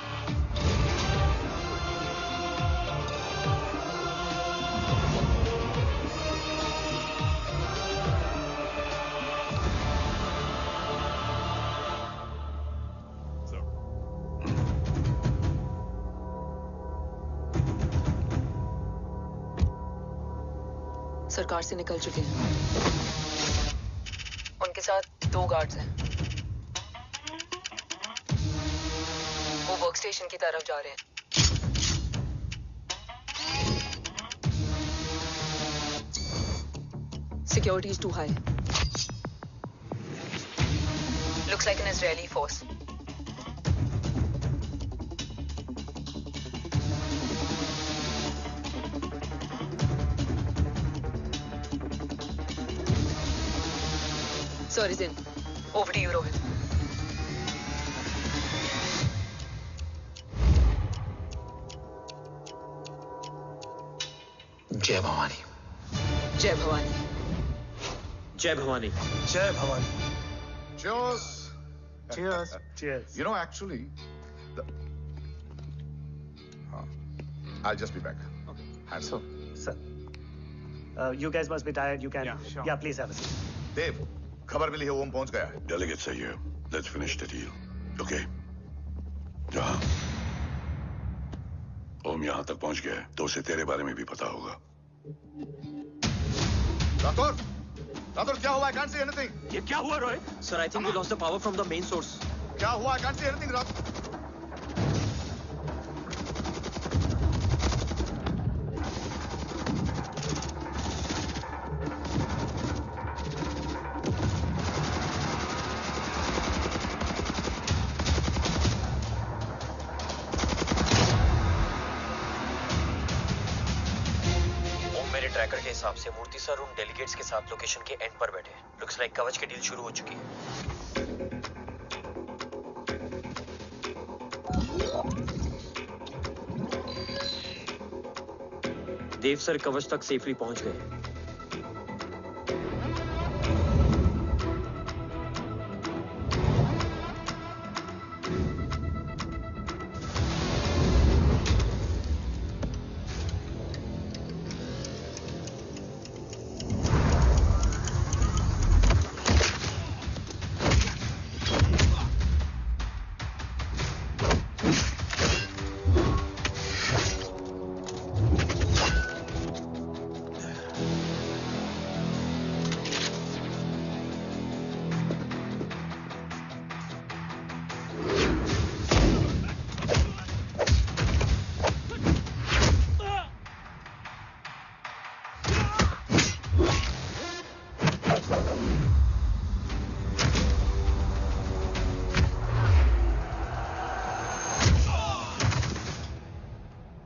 [SPEAKER 1] सरकार से निकल चुके हैं। उनके साथ 2 गार्ड्स हैं। वो वर्क स्टेशन की तरफ जा रहे हैं। Security is too high. Looks like an Israeli force. Sir is in. Over to you, Rohit.
[SPEAKER 8] जय भवानी।
[SPEAKER 1] जय भवानी।
[SPEAKER 5] जय भवानी।
[SPEAKER 17] जय Bhavani.
[SPEAKER 2] Cheers.
[SPEAKER 10] Cheers. Cheers.
[SPEAKER 2] You know, actually, I'll just be back.
[SPEAKER 10] Okay.
[SPEAKER 2] Hands
[SPEAKER 10] So, sir, you guys must be tired. You can.
[SPEAKER 9] Yeah, sure.
[SPEAKER 10] Yeah, please have a seat.
[SPEAKER 2] देव, खबर मिली है ओम पहुंच गया है।
[SPEAKER 9] Delegates are here. Let's finish the deal. Okay? जहाँ ओम यहाँ तक पहुंच गया है तो उसे तेरे बारे में भी पता होगा।
[SPEAKER 2] राठौर, राठौर क्या हुआ? I can't see anything.
[SPEAKER 5] ये क्या हुआ Rohit? Sir, I think we lost the power from the main source.
[SPEAKER 2] क्या हुआ? I can't see anything, Rathore.
[SPEAKER 5] Tracker के हिसाब से मूर्ति सर उन डेलीगेट्स के साथ लोकेशन के एंड पर बैठे हैं। लुक्स लाइक कवच की डील शुरू हो चुकी है। देव सर कवच तक सेफली पहुंच गए।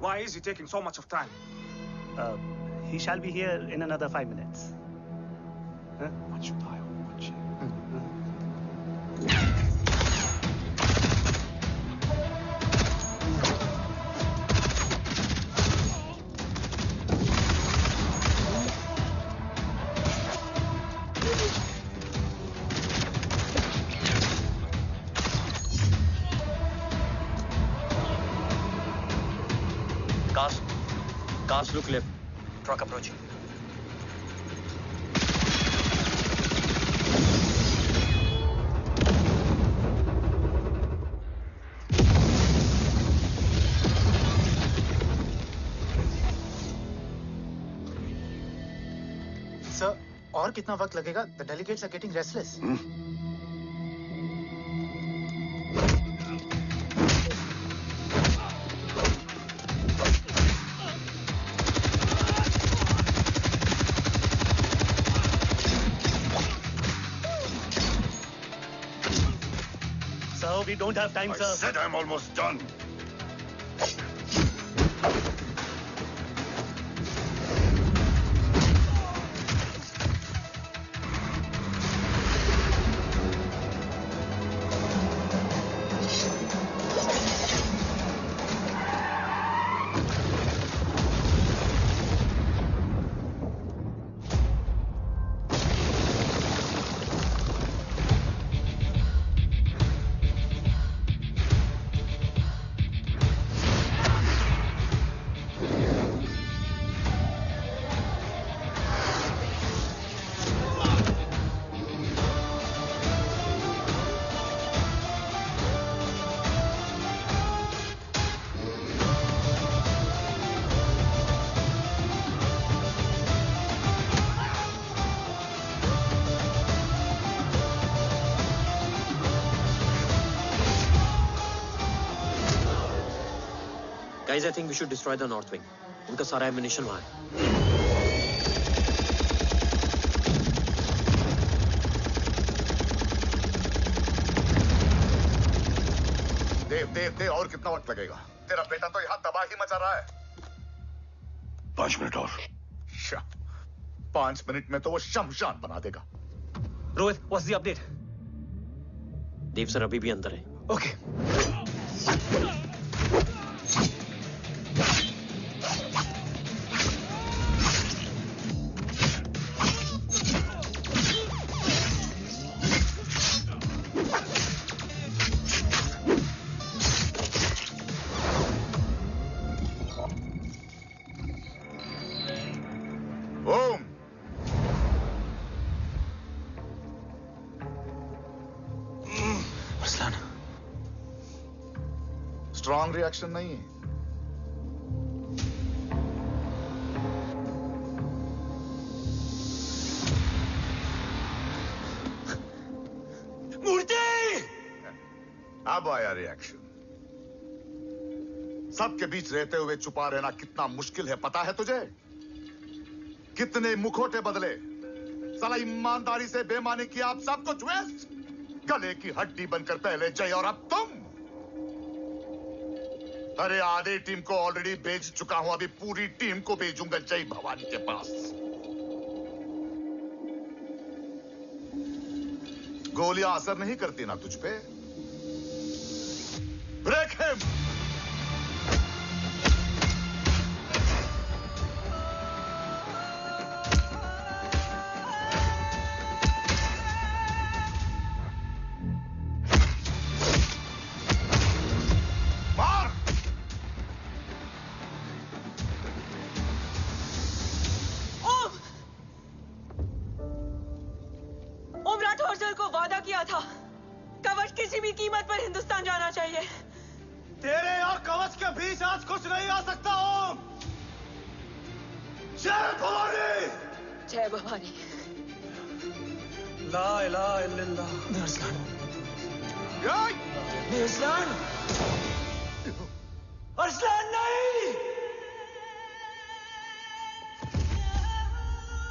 [SPEAKER 20] Why is he taking so much of time?
[SPEAKER 10] He shall be here in another 5 minutes. Huh?
[SPEAKER 5] Cast look left. Truck approaching.
[SPEAKER 21] Sir, और कितना वक्त लगेगा? The delegates are getting restless.
[SPEAKER 10] We don't have time, sir.
[SPEAKER 9] I said I'm almost done.
[SPEAKER 5] Guys, I think we should destroy the north wing. उनका सारा ammunition वहां है.
[SPEAKER 2] देव और कितना वक्त लगेगा? तेरा बेटा तो यहाँ तबाही मचा रहा है.
[SPEAKER 9] 5 मिनट और.
[SPEAKER 2] 5 मिनट में तो वो शमशान बना देगा.
[SPEAKER 8] Rohit, what's the update?
[SPEAKER 5] Dev sir अभी भी अंदर है.
[SPEAKER 8] ओके.
[SPEAKER 2] स्ट्रॉन्ग रिएक्शन नहीं है.
[SPEAKER 18] मूर्ति!
[SPEAKER 2] अब आया रिएक्शन. सबके बीच रहते हुए छुपा रहना कितना मुश्किल है पता है तुझे? कितने मुखौटे बदले. साला ईमानदारी से बेमानी किया आप सब कुछ वेस्ट. गले की हड्डी बनकर पहले जय और अब तुम. अरे आधे टीम को ऑलरेडी भेज चुका हूं. अभी पूरी टीम को भेजूंगा जय भवानी के पास. गोलियां असर नहीं करती ना तुझ पे. Break him.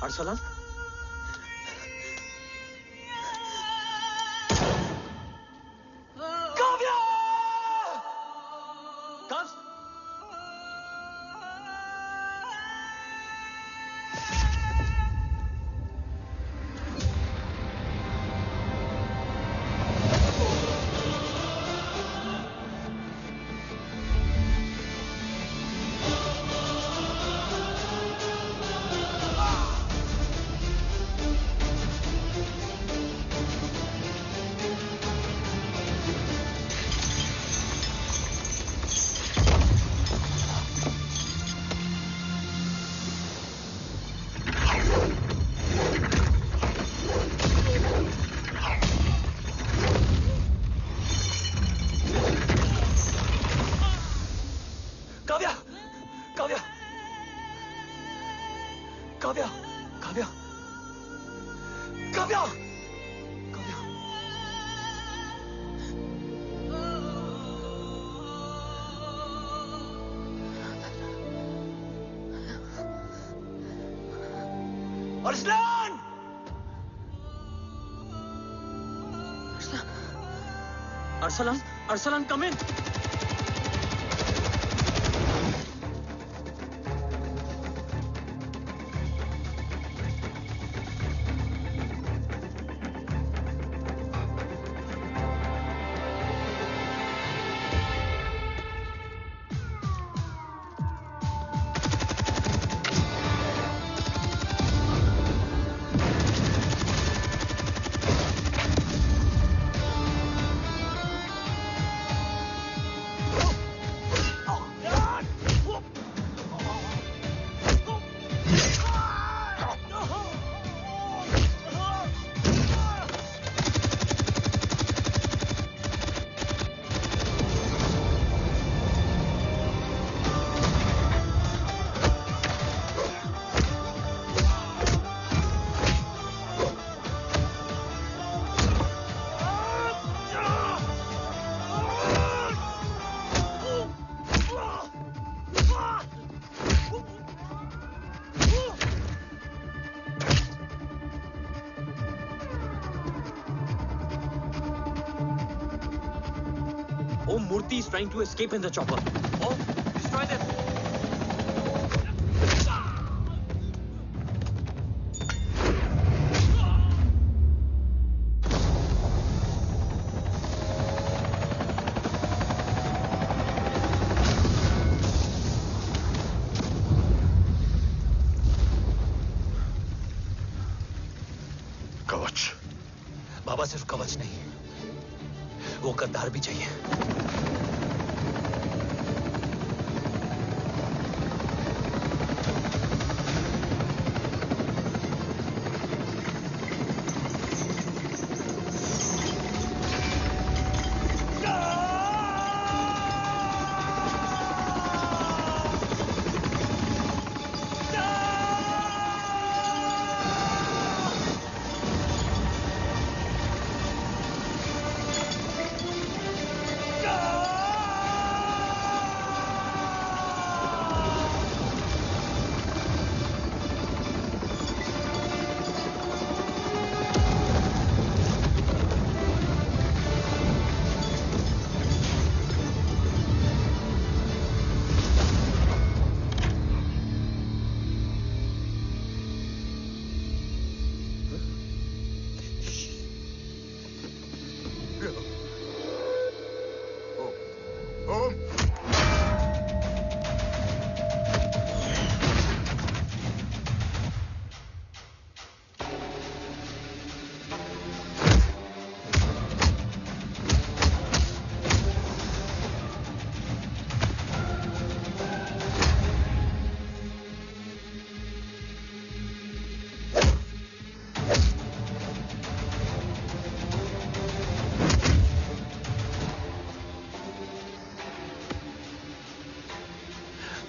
[SPEAKER 5] अरसलान?
[SPEAKER 18] काव्या!
[SPEAKER 8] कब्ज?
[SPEAKER 5] Arsalan, Arsalan, come in. Shakti is trying to escape in the chopper. Oh, destroy them.
[SPEAKER 6] कवच।
[SPEAKER 8] बाबा सिर्फ कवच नहीं, वो गद्दार भी चाहिए।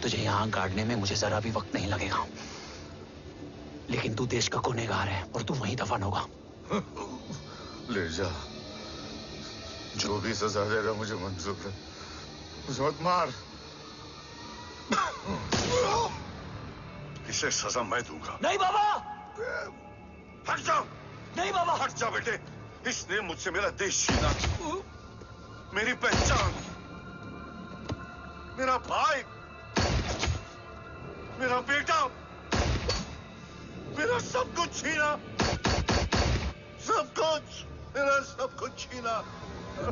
[SPEAKER 8] तुझे यहां गाड़ने में मुझे जरा भी वक्त नहीं लगेगा, लेकिन तू देश का गुनहगार है और तू वहीं दफन होगा।
[SPEAKER 2] ले जा, जो भी सजा देगा मुझे मंजूर है, मुझे मत मार।
[SPEAKER 9] इसे सजा मैं दूंगा।
[SPEAKER 8] नहीं बाबा,
[SPEAKER 9] हट जाओ।
[SPEAKER 8] नहीं बाबा,
[SPEAKER 9] हट जा बेटे। इसने मुझसे मेरा देश छीना, मेरी पहचान, मेरा भाई, मेरा बेटा, मेरा सब कुछ छीना, सब कुछ, मेरा सब कुछ छीना।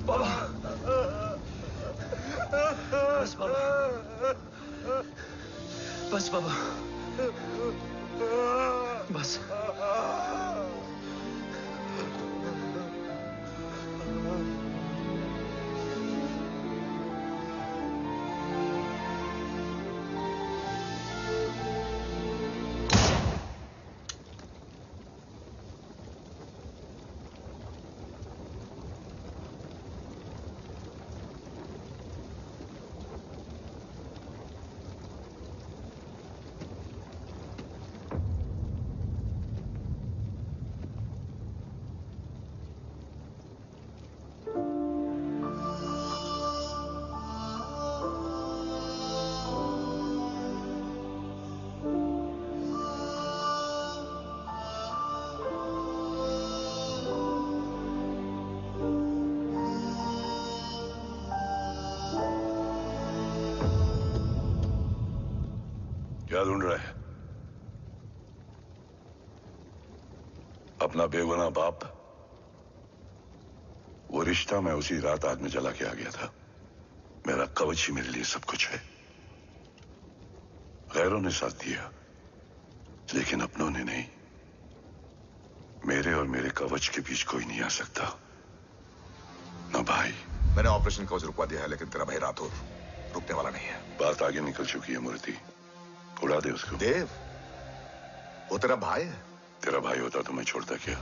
[SPEAKER 8] बाबा, बस बाबा, बस बाबा, बस।
[SPEAKER 9] क्या ढूंढ रहा है? अपना बेगुनाह बाप। वो रिश्ता मैं उसी रात आग में जला के आ गया था। मेरा कवच ही मेरे लिए सब कुछ है। गैरों ने साथ दिया, लेकिन अपनों ने नहीं। मेरे और मेरे कवच के बीच कोई नहीं आ सकता। ना भाई।
[SPEAKER 6] मैंने ऑपरेशन कवच रुकवा दिया है, लेकिन तेरा भाई राठौर रुकने वाला नहीं है।
[SPEAKER 9] बात आगे निकल चुकी है मूर्ति। उड़ा दे उसको।
[SPEAKER 6] देव, वो तेरा भाई है।
[SPEAKER 9] तेरा भाई होता तो मैं छोड़ता क्या?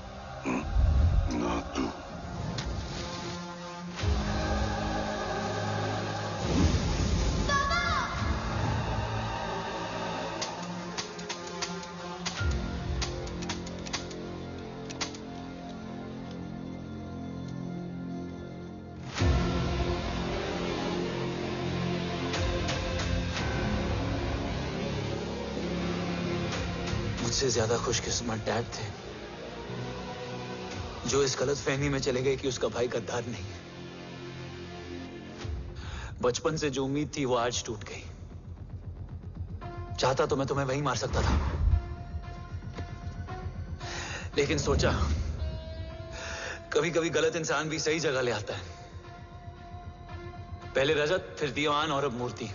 [SPEAKER 9] ना तू।
[SPEAKER 8] मुझसे ज्यादा खुशकिस्मत डैड थे, जो इस गलतफहमी में चले गए कि उसका भाई गद्दार नहीं है। बचपन से जो उम्मीद थी वो आज टूट गई। चाहता तो मैं तुम्हें वहीं मार सकता था, लेकिन सोचा कभी कभी गलत इंसान भी सही जगह ले आता है। पहले रजत, फिर दीवान और अब मूर्ति।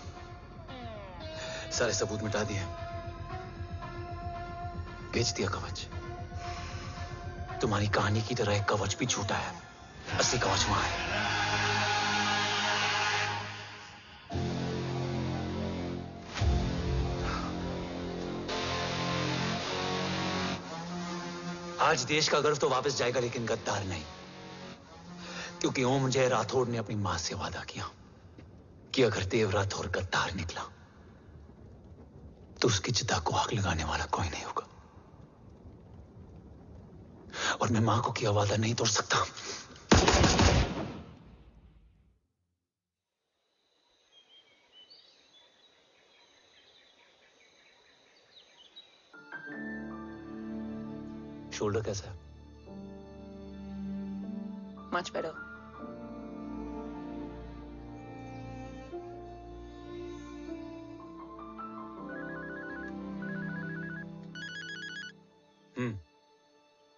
[SPEAKER 8] सारे सबूत मिटा दिए, बेच दिया कवच। तुम्हारी कहानी की तरह एक कवच भी झूठा है, असली कवच वहां है। आज देश का गर्व तो वापस जाएगा, लेकिन गद्दार नहीं, क्योंकि ओम जय राठौड़ ने अपनी मां से वादा किया कि अगर देव राठौड़ गद्दार निकला तो उसकी चिता को आग लगाने वाला कोई नहीं होगा। और मैं मां को किया वादा नहीं तोड़ सकता। शोल्डर कैसा है?
[SPEAKER 1] Much better.
[SPEAKER 8] हम्म।